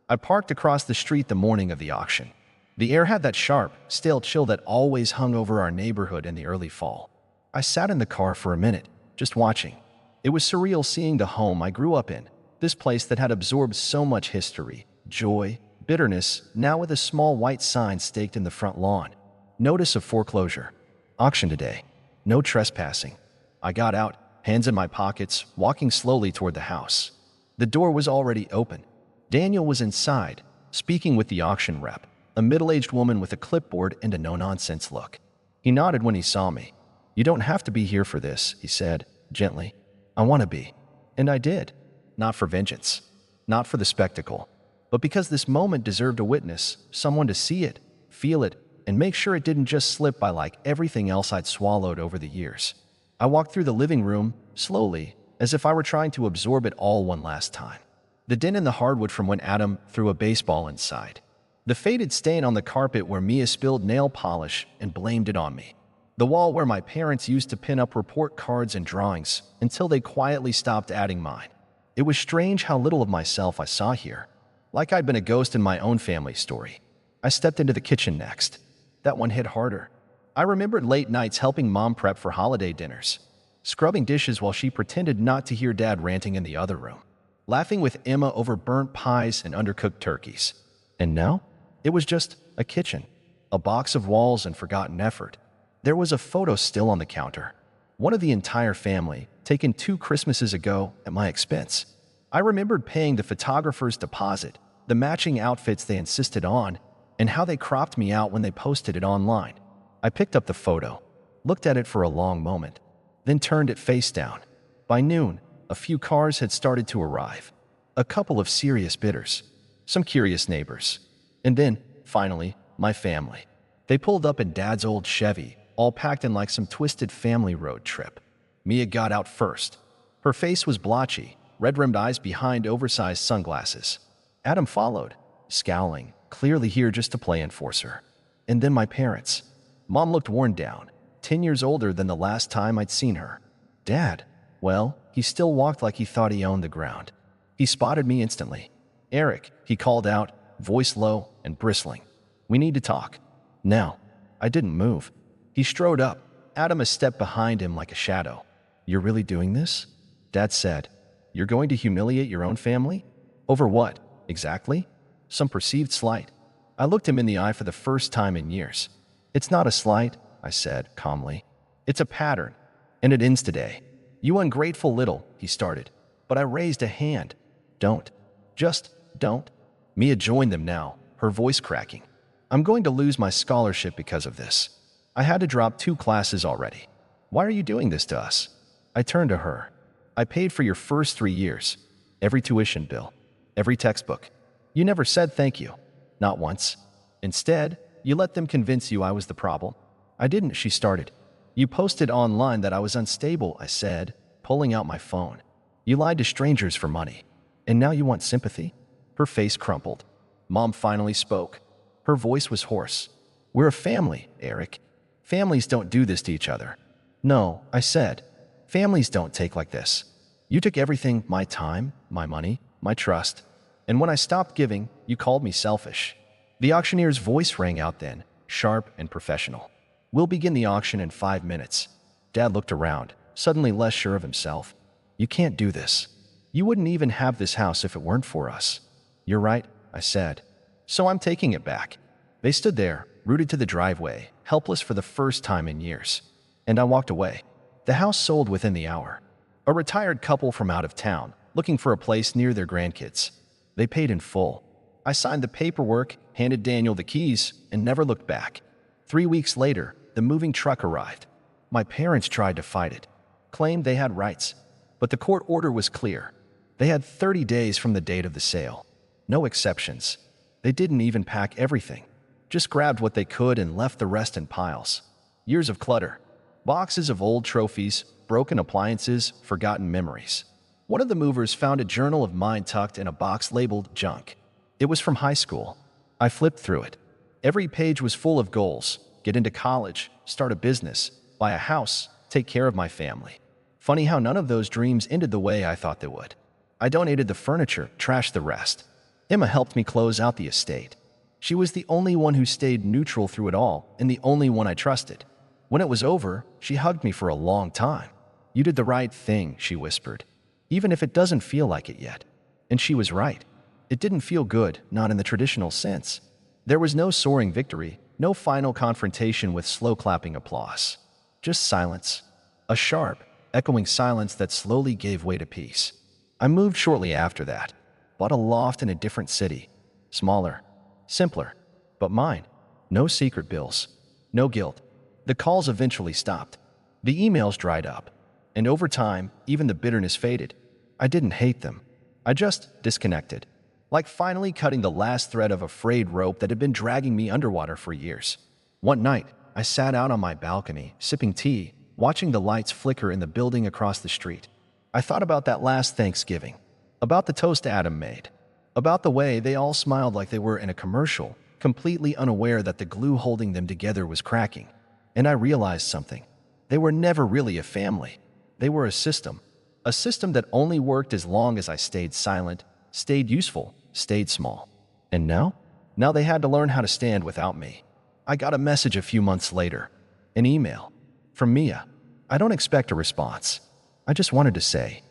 A: I parked across the street the morning of the auction. The air had that sharp, stale chill that always hung over our neighborhood in the early fall. I sat in the car for a minute, just watching. It was surreal seeing the home I grew up in, this place that had absorbed so much history, joy, bitterness, now with a small white sign staked in the front lawn. Notice of foreclosure. Auction today. No trespassing. I got out, hands in my pockets, walking slowly toward the house. The door was already open. Daniel was inside, speaking with the auction rep, a middle-aged woman with a clipboard and a no-nonsense look. He nodded when he saw me. "You don't have to be here for this," he said, gently. "I want to be." And I did. Not for vengeance. Not for the spectacle. But because this moment deserved a witness, someone to see it, feel it, and make sure it didn't just slip by like everything else I'd swallowed over the years. I walked through the living room, slowly, as if I were trying to absorb it all one last time. The dent in the hardwood from when Adam threw a baseball inside. The faded stain on the carpet where Mia spilled nail polish and blamed it on me. The wall where my parents used to pin up report cards and drawings until they quietly stopped adding mine. It was strange how little of myself I saw here, like I'd been a ghost in my own family story. I stepped into the kitchen next. That one hit harder. I remembered late nights helping Mom prep for holiday dinners, scrubbing dishes while she pretended not to hear Dad ranting in the other room, laughing with Emma over burnt pies and undercooked turkeys. And now, it was just a kitchen, a box of walls and forgotten effort. There was a photo still on the counter, one of the entire family, taken 2 Christmases ago at my expense. I remembered paying the photographer's deposit, the matching outfits they insisted on, and how they cropped me out when they posted it online. I picked up the photo, looked at it for a long moment, then turned it face down. By noon, a few cars had started to arrive. A couple of serious bidders, some curious neighbors. And then, finally, my family. They pulled up in Dad's old Chevy, all packed in like some twisted family road trip. Mia got out first. Her face was blotchy, red-rimmed eyes behind oversized sunglasses. Adam followed, scowling, clearly here just to play enforcer. And then my parents. Mom looked worn down, 10 years older than the last time I'd seen her. Dad, well, he still walked like he thought he owned the ground. He spotted me instantly. Eric, he called out, voice low and bristling. We need to talk. Now. I didn't move. He strode up, Adam a step behind him like a shadow. You're really doing this? Dad said. You're going to humiliate your own family? Over what, exactly? Some perceived slight. I looked him in the eye for the first time in years. It's not a slight, I said calmly. It's a pattern, and it ends today. You ungrateful little, he started, but I raised a hand. Don't. Just don't. Mia joined them now, her voice cracking. I'm going to lose my scholarship because of this. I had to drop 2 classes already. Why are you doing this to us? I turned to her. I paid for your first 3 years. Every tuition bill. Every textbook. You never said thank you. Not once. Instead, you let them convince you I was the problem. I didn't, she started. You posted online that I was unstable, I said, pulling out my phone. You lied to strangers for money. And now you want sympathy? Her face crumpled. Mom finally spoke. Her voice was hoarse. We're a family, Eric. Families don't do this to each other. No, I said. Families don't take like this. You took everything, my time, my money, my trust. And when I stopped giving, you called me selfish. The auctioneer's voice rang out then, sharp and professional. We'll begin the auction in 5 minutes. Dad looked around, suddenly less sure of himself. You can't do this. You wouldn't even have this house if it weren't for us. You're right, I said. So I'm taking it back. They stood there, rooted to the driveway, helpless for the first time in years. And I walked away. The house sold within the hour. A retired couple from out of town, looking for a place near their grandkids. They paid in full. I signed the paperwork, handed Daniel the keys, and never looked back. 3 weeks later, the moving truck arrived. My parents tried to fight it, claimed they had rights, but the court order was clear. They had 30 days from the date of the sale. No exceptions. They didn't even pack everything. Just grabbed what they could and left the rest in piles. Years of clutter. Boxes of old trophies, broken appliances, forgotten memories. One of the movers found a journal of mine tucked in a box labeled junk. It was from high school. I flipped through it. Every page was full of goals. Get into college, start a business, buy a house, take care of my family. Funny how none of those dreams ended the way I thought they would. I donated the furniture, trashed the rest. Emma helped me close out the estate. She was the only one who stayed neutral through it all and the only one I trusted. When it was over, she hugged me for a long time. You did the right thing, she whispered, even if it doesn't feel like it yet. And she was right. It didn't feel good, not in the traditional sense. There was no soaring victory, no final confrontation with slow clapping applause. Just silence. A sharp, echoing silence that slowly gave way to peace. I moved shortly after that. Bought a loft in a different city. Smaller. Simpler. But mine. No secret bills. No guilt. The calls eventually stopped. The emails dried up. And over time, even the bitterness faded. I didn't hate them. I just disconnected. Like finally cutting the last thread of a frayed rope that had been dragging me underwater for years. One night, I sat out on my balcony, sipping tea, watching the lights flicker in the building across the street. I thought about that last Thanksgiving. About the toast Adam made. About the way they all smiled like they were in a commercial, completely unaware that the glue holding them together was cracking. And I realized something. They were never really a family. They were a system. A system that only worked as long as I stayed silent, stayed useful, stayed small. And now? Now they had to learn how to stand without me. I got a message a few months later. An email. From Mia. I don't expect a response. I just wanted to say,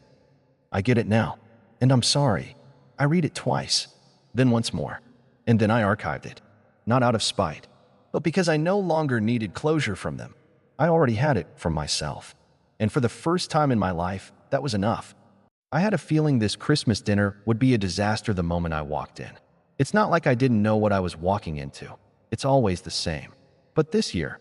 A: I get it now. And I'm sorry. I read it twice. Then once more. And then I archived it. Not out of spite, but because I no longer needed closure from them. I already had it from myself. And for the first time in my life, that was enough. I had a feeling this Christmas dinner would be a disaster the moment I walked in. It's not like I didn't know what I was walking into. It's always the same. But this year,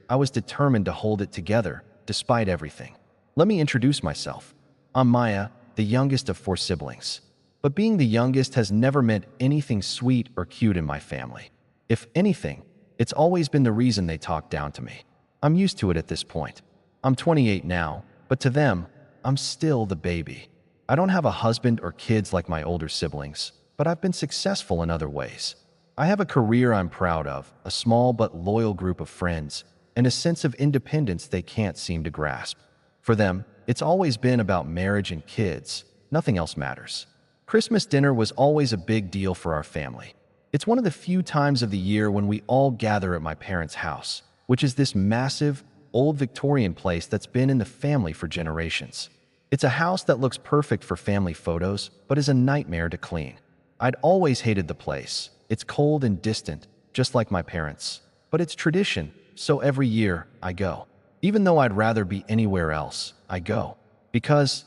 A: I was determined to hold it together, despite everything. Let me introduce myself. I'm Maya, the youngest of 4 siblings. But being the youngest has never meant anything sweet or cute in my family. If anything, it's always been the reason they talk down to me. I'm used to it at this point. I'm 28 now, but to them, I'm still the baby. I don't have a husband or kids like my older siblings, but I've been successful in other ways. I have a career I'm proud of, a small but loyal group of friends, and a sense of independence they can't seem to grasp. For them, it's always been about marriage and kids. Nothing else matters. Christmas dinner was always a big deal for our family. It's one of the few times of the year when we all gather at my parents' house, which is this massive, old Victorian place that's been in the family for generations. It's a house that looks perfect for family photos, but is a nightmare to clean. I'd always hated the place. It's cold and distant, just like my parents. But it's tradition, so every year I go. Even though I'd rather be anywhere else, I go. Because,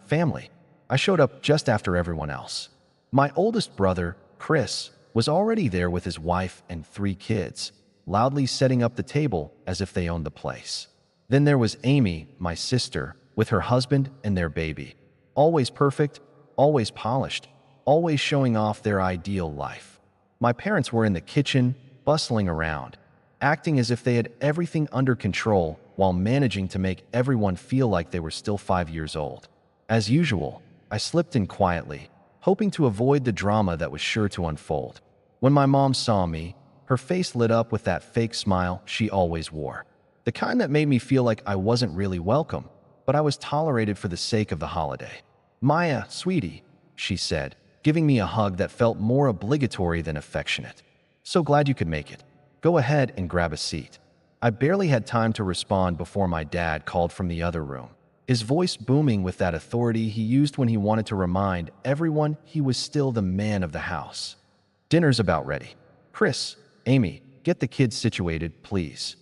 A: family. I showed up just after everyone else. My oldest brother, Chris, was already there with his wife and 3 kids, loudly setting up the table as if they owned the place. Then there was Amy, my sister, with her husband and their baby. Always perfect, always polished, always showing off their ideal life. My parents were in the kitchen, bustling around, acting as if they had everything under control while managing to make everyone feel like they were still 5 years old. As usual, I slipped in quietly, hoping to avoid the drama that was sure to unfold. When my mom saw me, her face lit up with that fake smile she always wore. The kind that made me feel like I wasn't really welcome, but I was tolerated for the sake of the holiday. "Maya, sweetie," she said, giving me a hug that felt more obligatory than affectionate. "So glad you could make it. Go ahead and grab a seat." I barely had time to respond before my dad called from the other room, his voice booming with that authority he used when he wanted to remind everyone he was still the man of the house. "Dinner's about ready. Chris, Amy, get the kids situated, please."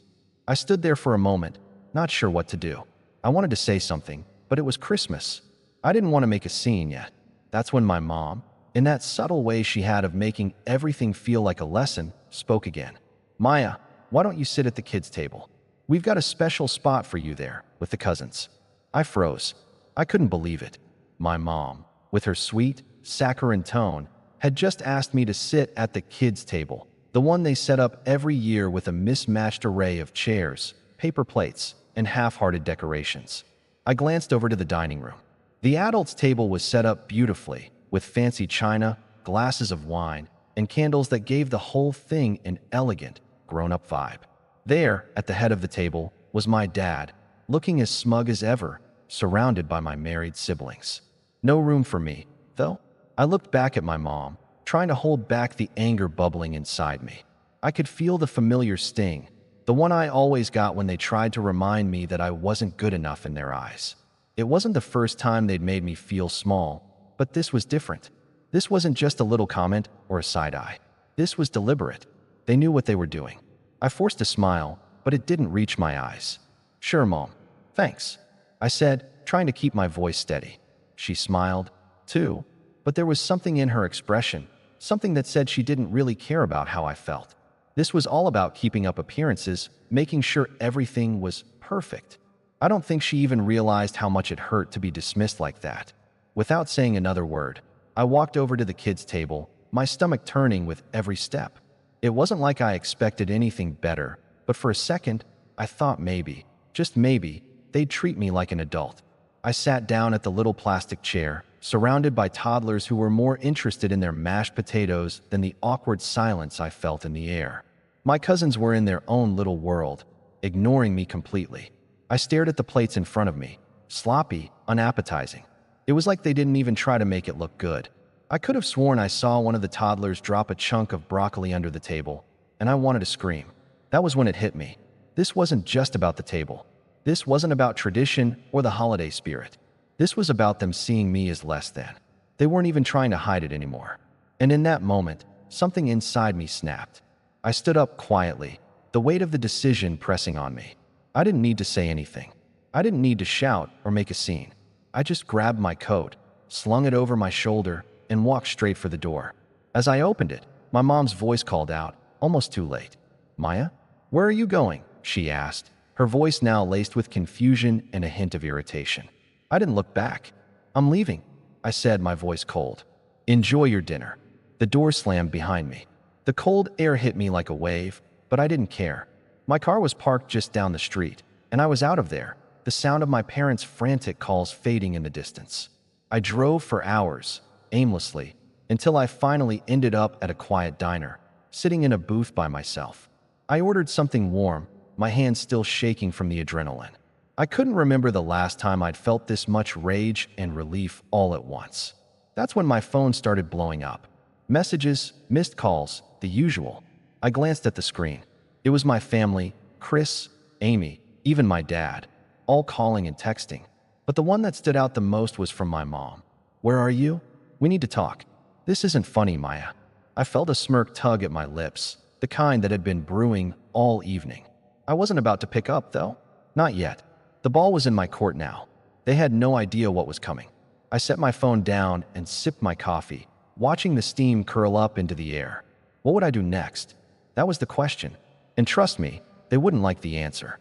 A: I stood there for a moment, not sure what to do. I wanted to say something, but it was Christmas. I didn't want to make a scene yet. That's when my mom, in that subtle way she had of making everything feel like a lesson, spoke again. "Maya, why don't you sit at the kids' table? We've got a special spot for you there, with the cousins." I froze. I couldn't believe it. My mom, with her sweet, saccharine tone, had just asked me to sit at the kids' table, the one they set up every year with a mismatched array of chairs, paper plates, and half-hearted decorations. I glanced over to the dining room. The adults' table was set up beautifully, with fancy china, glasses of wine, and candles that gave the whole thing an elegant, grown-up vibe. There, at the head of the table, was my dad, looking as smug as ever, surrounded by my married siblings. No room for me, though. I looked back at my mom, trying to hold back the anger bubbling inside me. I could feel the familiar sting, the one I always got when they tried to remind me that I wasn't good enough in their eyes. It wasn't the first time they'd made me feel small, but this was different. This wasn't just a little comment or a side eye. This was deliberate. They knew what they were doing. I forced a smile, but it didn't reach my eyes. "Sure, Mom. Thanks," I said, trying to keep my voice steady. She smiled, too, but there was something in her expression, something that said she didn't really care about how I felt. This was all about keeping up appearances, making sure everything was perfect. I don't think she even realized how much it hurt to be dismissed like that. Without saying another word, I walked over to the kids' table, my stomach turning with every step. It wasn't like I expected anything better, but for a second, I thought maybe, just maybe, they'd treat me like an adult. I sat down at the little plastic chair, surrounded by toddlers who were more interested in their mashed potatoes than the awkward silence I felt in the air. My cousins were in their own little world, ignoring me completely. I stared at the plates in front of me, sloppy, unappetizing. It was like they didn't even try to make it look good. I could have sworn I saw one of the toddlers drop a chunk of broccoli under the table, and I wanted to scream. That was when it hit me. This wasn't just about the table. This wasn't about tradition or the holiday spirit. This was about them seeing me as less than. They weren't even trying to hide it anymore. And in that moment, something inside me snapped. I stood up quietly, the weight of the decision pressing on me. I didn't need to say anything. I didn't need to shout or make a scene. I just grabbed my coat, slung it over my shoulder, and walked straight for the door. As I opened it, my mom's voice called out, almost too late. "Maya, where are you going?" she asked, her voice now laced with confusion and a hint of irritation. I didn't look back. "I'm leaving," I said, my voice cold. "Enjoy your dinner." The door slammed behind me. The cold air hit me like a wave, but I didn't care. My car was parked just down the street, and I was out of there, the sound of my parents' frantic calls fading in the distance. I drove for hours, aimlessly, until I finally ended up at a quiet diner, sitting in a booth by myself. I ordered something warm, my hands still shaking from the adrenaline. I couldn't remember the last time I'd felt this much rage and relief all at once. That's when my phone started blowing up. Messages, missed calls, the usual. I glanced at the screen. It was my family, Chris, Amy, even my dad, all calling and texting. But the one that stood out the most was from my mom. "Where are you? We need to talk." "This isn't funny, Maya." I felt a smirk tug at my lips, the kind that had been brewing all evening. I wasn't about to pick up, though. Not yet. The ball was in my court now. They had no idea what was coming. I set my phone down and sipped my coffee, watching the steam curl up into the air. What would I do next? That was the question. And trust me, they wouldn't like the answer.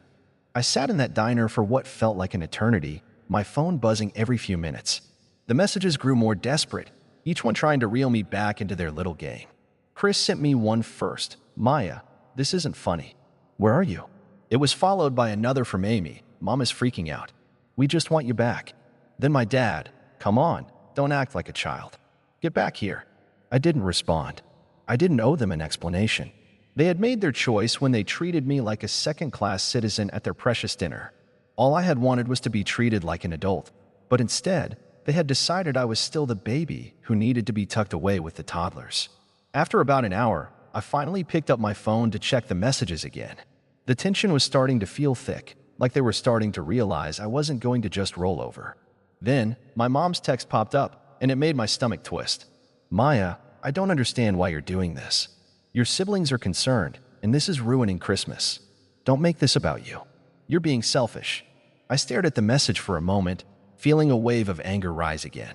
A: I sat in that diner for what felt like an eternity, my phone buzzing every few minutes. The messages grew more desperate, each one trying to reel me back into their little game. Chris sent me one first. "Maya, this isn't funny. Where are you?" It was followed by another from Amy. "Mom is freaking out. We just want you back." Then my dad. "Come on, don't act like a child. Get back here." I didn't respond. I didn't owe them an explanation. They had made their choice when they treated me like a second-class citizen at their precious dinner. All I had wanted was to be treated like an adult, but instead, they had decided I was still the baby who needed to be tucked away with the toddlers. After about an hour, I finally picked up my phone to check the messages again. The tension was starting to feel thick, like they were starting to realize I wasn't going to just roll over. Then, my mom's text popped up, and it made my stomach twist. "Maya, I don't understand why you're doing this. Your siblings are concerned, and this is ruining Christmas. Don't make this about you. You're being selfish." I stared at the message for a moment, feeling a wave of anger rise again.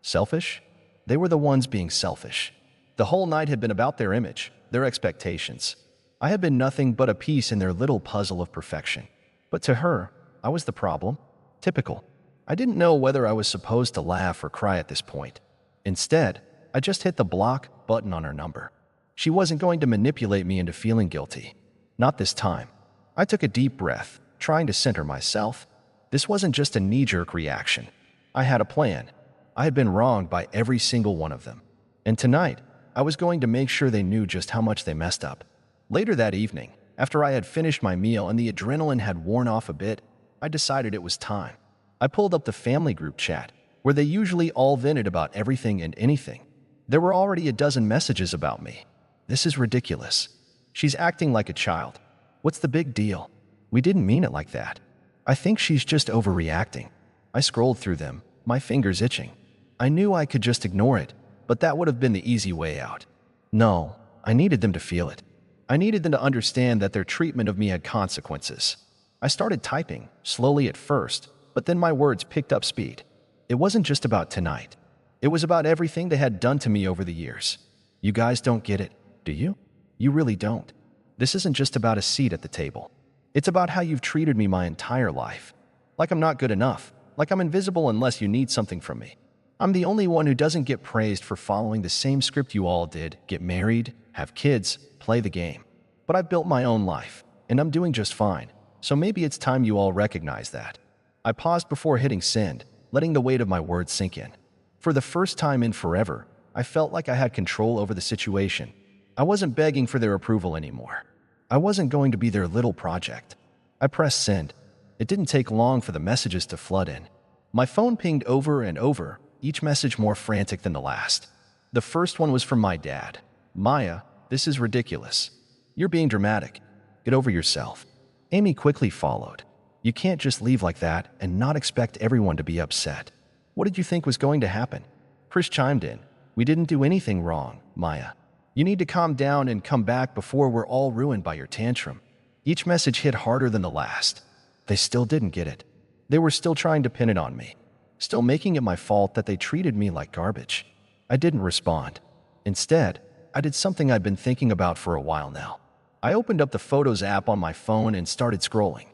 A: Selfish? They were the ones being selfish. The whole night had been about their image, their expectations. I had been nothing but a piece in their little puzzle of perfection. But to her, I was the problem. Typical. I didn't know whether I was supposed to laugh or cry at this point. Instead, I just hit the block button on her number. She wasn't going to manipulate me into feeling guilty. Not this time. I took a deep breath, trying to center myself. This wasn't just a knee-jerk reaction. I had a plan. I had been wronged by every single one of them. And tonight, I was going to make sure they knew just how much they messed up. Later that evening, after I had finished my meal and the adrenaline had worn off a bit, I decided it was time. I pulled up the family group chat, where they usually all vented about everything and anything. There were already a dozen messages about me. This is ridiculous. She's acting like a child. What's the big deal? We didn't mean it like that. I think she's just overreacting. I scrolled through them, my fingers itching. I knew I could just ignore it, but that would have been the easy way out. No, I needed them to feel it. I needed them to understand that their treatment of me had consequences. I started typing, slowly at first, but then my words picked up speed. It wasn't just about tonight. It was about everything they had done to me over the years. You guys don't get it, do you? You really don't. This isn't just about a seat at the table. It's about how you've treated me my entire life. Like I'm not good enough, like I'm invisible unless you need something from me. I'm the only one who doesn't get praised for following the same script you all did: get married, have kids, play the game. But I've built my own life, and I'm doing just fine, so maybe it's time you all recognize that. I paused before hitting send, letting the weight of my words sink in. For the first time in forever, I felt like I had control over the situation. I wasn't begging for their approval anymore. I wasn't going to be their little project. I pressed send. It didn't take long for the messages to flood in. My phone pinged over and over, each message more frantic than the last. The first one was from my dad. "Maya, this is ridiculous. You're being dramatic. Get over yourself." Amy quickly followed. "You can't just leave like that and not expect everyone to be upset. What did you think was going to happen?" Chris chimed in. "We didn't do anything wrong, Maya. You need to calm down and come back before we're all ruined by your tantrum." Each message hit harder than the last. They still didn't get it. They were still trying to pin it on me, still making it my fault that they treated me like garbage. I didn't respond. Instead, I did something I'd been thinking about for a while now. I opened up the Photos app on my phone and started scrolling.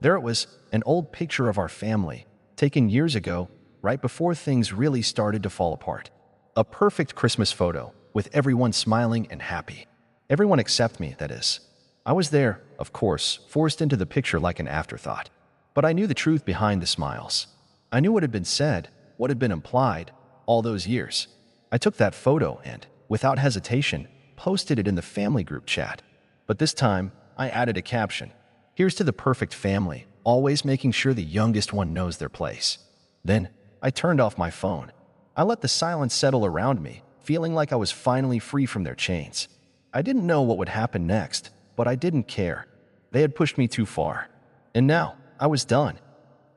A: There it was, an old picture of our family, taken years ago, right before things really started to fall apart. A perfect Christmas photo, with everyone smiling and happy. Everyone except me, that is. I was there, of course, forced into the picture like an afterthought. But I knew the truth behind the smiles. I knew what had been said, what had been implied all those years. I took that photo and, without hesitation, posted it in the family group chat. But this time, I added a caption. Here's to the perfect family, always making sure the youngest one knows their place. Then, I turned off my phone. I let the silence settle around me, feeling like I was finally free from their chains. I didn't know what would happen next, but I didn't care. They had pushed me too far. And now, I was done.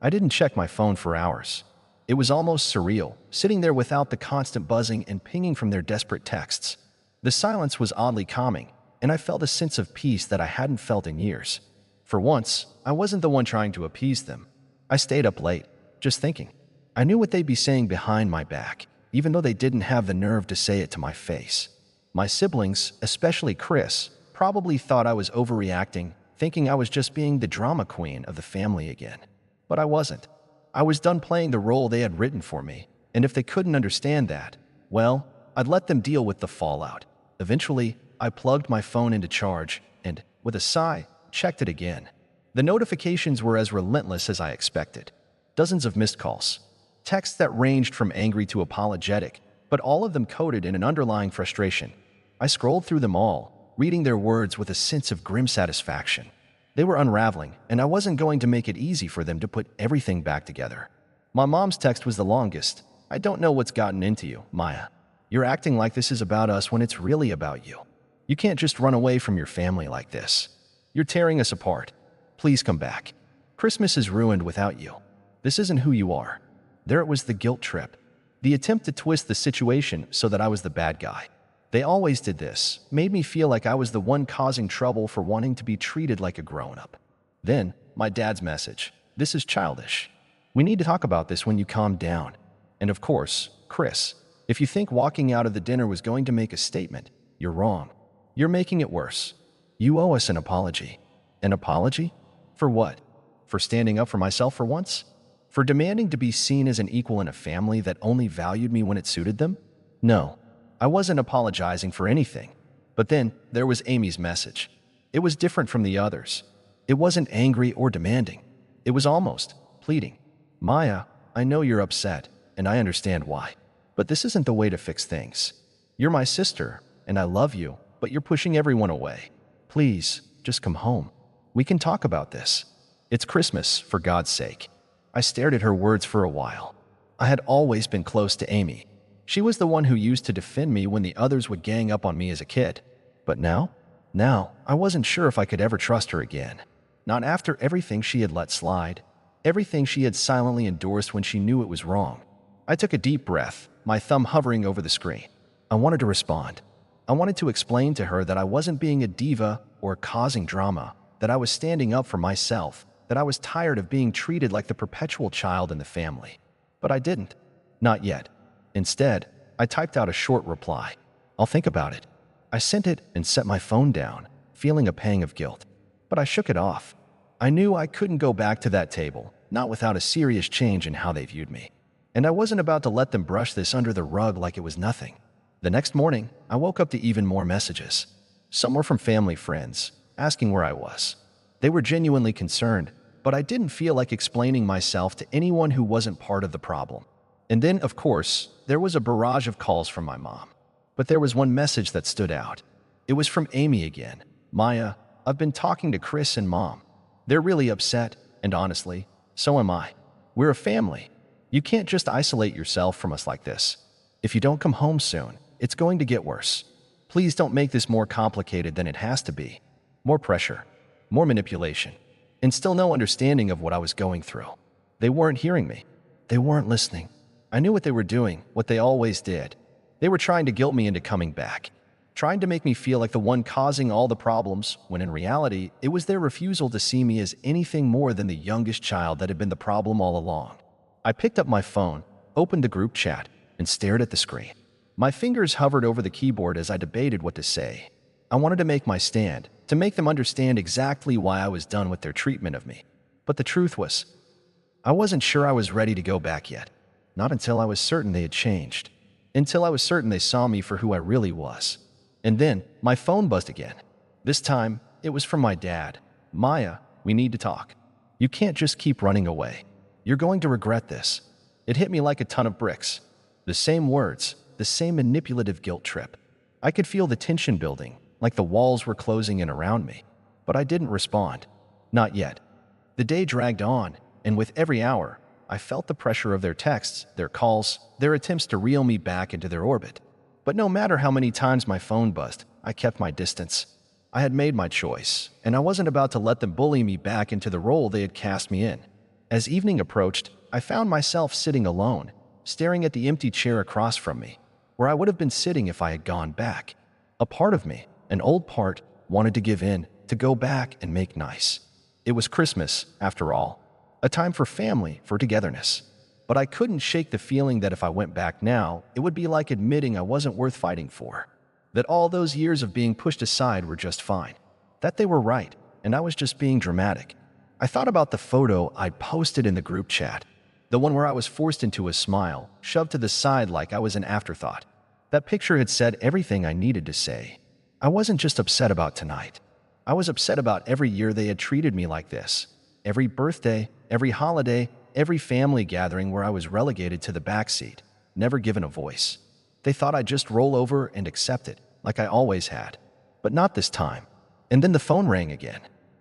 A: I didn't check my phone for hours. It was almost surreal, sitting there without the constant buzzing and pinging from their desperate texts. The silence was oddly calming, and I felt a sense of peace that I hadn't felt in years. For once, I wasn't the one trying to appease them. I stayed up late, just thinking. I knew what they'd be saying behind my back, even though they didn't have the nerve to say it to my face. My siblings, especially Chris, probably thought I was overreacting, thinking I was just being the drama queen of the family again. But I wasn't. I was done playing the role they had written for me, and if they couldn't understand that, well, I'd let them deal with the fallout. Eventually, I plugged my phone into charge and, with a sigh, checked it again. The notifications were as relentless as I expected. Dozens of missed calls. Texts that ranged from angry to apologetic, but all of them coded in an underlying frustration. I scrolled through them all, reading their words with a sense of grim satisfaction. They were unraveling, and I wasn't going to make it easy for them to put everything back together. My mom's text was the longest. I don't know what's gotten into you, Maya. You're acting like this is about us when it's really about you. You can't just run away from your family like this. You're tearing us apart. Please come back. Christmas is ruined without you. This isn't who you are. There it was, the guilt trip. The attempt to twist the situation so that I was the bad guy. They always did this, made me feel like I was the one causing trouble for wanting to be treated like a grown-up. Then, my dad's message. This is childish. We need to talk about this when you calm down. And of course, Chris, if you think walking out of the dinner was going to make a statement, you're wrong. You're making it worse. You owe us an apology. An apology? For what? For standing up for myself for once? For demanding to be seen as an equal in a family that only valued me when it suited them? No, I wasn't apologizing for anything. But then there was Amy's message. It was different from the others. It wasn't angry or demanding. It was almost pleading. Maya, I know you're upset, and I understand why. But this isn't the way to fix things. You're my sister, and I love you, but you're pushing everyone away. Please, just come home. We can talk about this. It's Christmas, for God's sake. I stared at her words for a while. I had always been close to Amy. She was the one who used to defend me when the others would gang up on me as a kid. But now, I wasn't sure if I could ever trust her again. Not after everything she had let slide, everything she had silently endorsed when she knew it was wrong. I took a deep breath, my thumb hovering over the screen. I wanted to respond. I wanted to explain to her that I wasn't being a diva or causing drama, that I was standing up for myself, that I was tired of being treated like the perpetual child in the family. But I didn't. Not yet. Instead, I typed out a short reply. I'll think about it. I sent it and set my phone down, feeling a pang of guilt. But I shook it off. I knew I couldn't go back to that table, not without a serious change in how they viewed me. And I wasn't about to let them brush this under the rug like it was nothing. The next morning, I woke up to even more messages. Some were from family friends, asking where I was. They were genuinely concerned, but I didn't feel like explaining myself to anyone who wasn't part of the problem. And then, of course, there was a barrage of calls from my mom. But there was one message that stood out. It was from Amy again. Maya, I've been talking to Chris and Mom. They're really upset, and honestly, so am I. We're a family. You can't just isolate yourself from us like this. If you don't come home soon, it's going to get worse. Please don't make this more complicated than it has to be. More pressure, more manipulation, and still no understanding of what I was going through. They weren't hearing me. They weren't listening. I knew what they were doing, what they always did. They were trying to guilt me into coming back, trying to make me feel like the one causing all the problems, when in reality, it was their refusal to see me as anything more than the youngest child that had been the problem all along. I picked up my phone, opened the group chat, and stared at the screen. My fingers hovered over the keyboard as I debated what to say. I wanted to make my stand, to make them understand exactly why I was done with their treatment of me. But the truth was, I wasn't sure I was ready to go back yet. Not until I was certain they had changed. Until I was certain they saw me for who I really was. And then, my phone buzzed again. This time, it was from my dad. Maya, we need to talk. You can't just keep running away. You're going to regret this. It hit me like a ton of bricks. The same words, the same manipulative guilt trip. I could feel the tension building, like the walls were closing in around me. But I didn't respond. Not yet. The day dragged on, and with every hour, I felt the pressure of their texts, their calls, their attempts to reel me back into their orbit. But no matter how many times my phone buzzed, I kept my distance. I had made my choice, and I wasn't about to let them bully me back into the role they had cast me in. As evening approached, I found myself sitting alone, staring at the empty chair across from me, where I would have been sitting if I had gone back. A part of me, an old part, wanted to give in, to go back and make nice. It was Christmas, after all, a time for family, for togetherness. But I couldn't shake the feeling that if I went back now, it would be like admitting I wasn't worth fighting for. That all those years of being pushed aside were just fine. That they were right, and I was just being dramatic. I thought about the photo I'd posted in the group chat. The one where I was forced into a smile, shoved to the side like I was an afterthought. That picture had said everything I needed to say. I wasn't just upset about tonight. I was upset about every year they had treated me like this. Every birthday, every holiday, every family gathering where I was relegated to the backseat, never given a voice. They thought I'd just roll over and accept it, like I always had. But not this time. And then the phone rang again.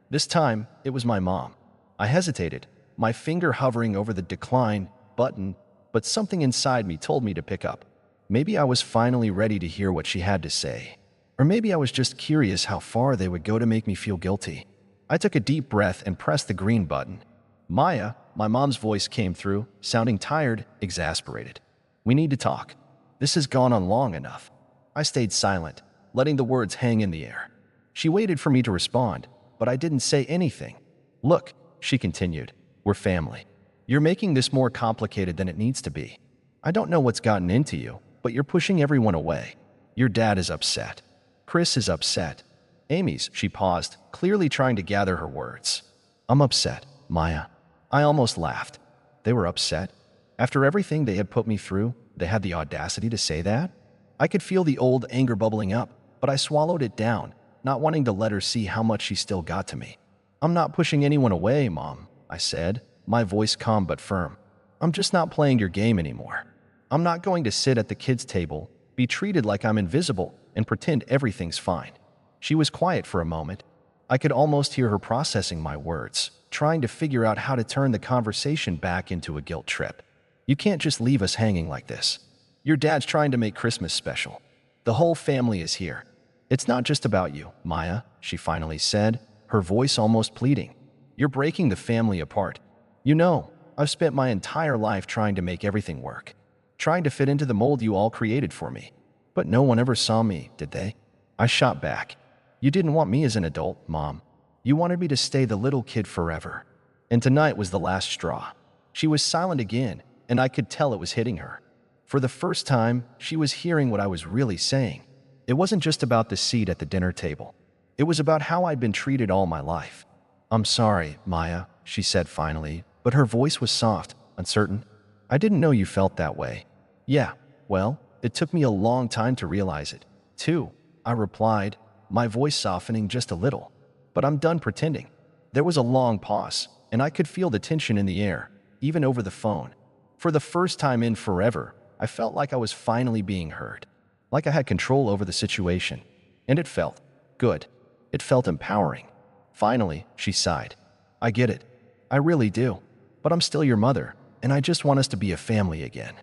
A: This time, it was my mom. I hesitated, my finger hovering over the decline button, but something inside me told me to pick up. Maybe I was finally ready to hear what she had to say. Or maybe I was just curious how far they would go to make me feel guilty. I took a deep breath and pressed the green button. Maya, my mom's voice came through, sounding tired, exasperated. We need to talk. This has gone on long enough. I stayed silent, letting the words hang in the air. She waited for me to respond, but I didn't say anything. Look, she continued, we're family. You're making this more complicated than it needs to be. I don't know what's gotten into you, but you're pushing everyone away. Your dad is upset. Chris is upset. She paused, clearly trying to gather her words. I'm upset, Maya. I almost laughed. They were upset? After everything they had put me through, they had the audacity to say that? I could feel the old anger bubbling up, but I swallowed it down, not wanting to let her see how much she still got to me. I'm not pushing anyone away, Mom, I said, my voice calm but firm. I'm just not playing your game anymore. I'm not going to sit at the kids' table, be treated like I'm invisible, and pretend everything's fine. She was quiet for a moment. I could almost hear her processing my words, trying to figure out how to turn the conversation back into a guilt trip. You can't just leave us hanging like this. Your dad's trying to make Christmas special. The whole family is here. It's not just about you, Maya, she finally said, her voice almost pleading. You're breaking the family apart. You know, I've spent my entire life trying to make everything work, trying to fit into the mold you all created for me. But no one ever saw me, did they? I shot back. You didn't want me as an adult, Mom. You wanted me to stay the little kid forever. And tonight was the last straw. She was silent again, and I could tell it was hitting her. For the first time, she was hearing what I was really saying. It wasn't just about the seat at the dinner table. It was about how I'd been treated all my life. I'm sorry, Maya, she said finally, but her voice was soft, uncertain. I didn't know you felt that way. Yeah, well, it took me a long time to realize it, too, I replied, my voice softening just a little. But I'm done pretending. There was a long pause, and I could feel the tension in the air, even over the phone. For the first time in forever, I felt like I was finally being heard, like I had control over the situation. And it felt good. It felt empowering. Finally, she sighed. I get it. I really do. But I'm still your mother, and I just want us to be a family again.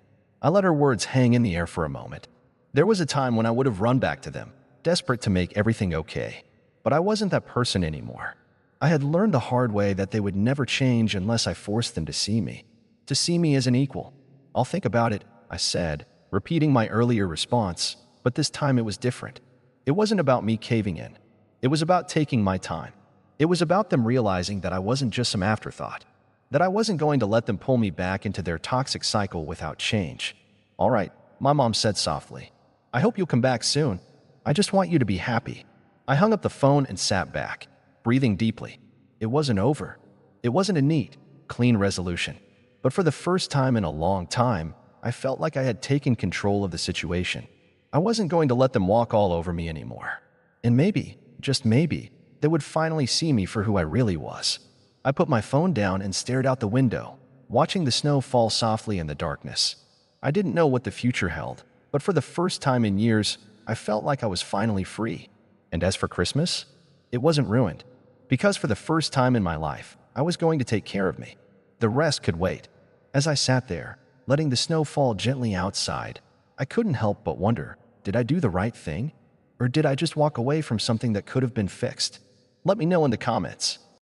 A: I let her words hang in the air for a moment. There was a time when I would have run back to them, desperate to make everything okay. But I wasn't that person anymore. I had learned the hard way that they would never change unless I forced them to see me as an equal. I'll think about it, I said, repeating my earlier response, but this time it was different. It wasn't about me caving in. It was about taking my time. It was about them realizing that I wasn't just some afterthought, that I wasn't going to let them pull me back into their toxic cycle without change. All right, my mom said softly. I hope you'll come back soon. I just want you to be happy. I hung up the phone and sat back, breathing deeply. It wasn't over. It wasn't a neat, clean resolution. But for the first time in a long time, I felt like I had taken control of the situation. I wasn't going to let them walk all over me anymore. And maybe, just maybe, they would finally see me for who I really was. I put my phone down and stared out the window. watching the snow fall softly in the darkness. I didn't know what the future held, but for the first time in years, I felt like I was finally free. And as for Christmas, it wasn't ruined. Because for the first time in my life, I was going to take care of me. The rest could wait. As I sat there, letting the snow fall gently outside, I couldn't help but wonder, did I do the right thing? Or did I just walk away from something that could have been fixed? Let me know in the comments.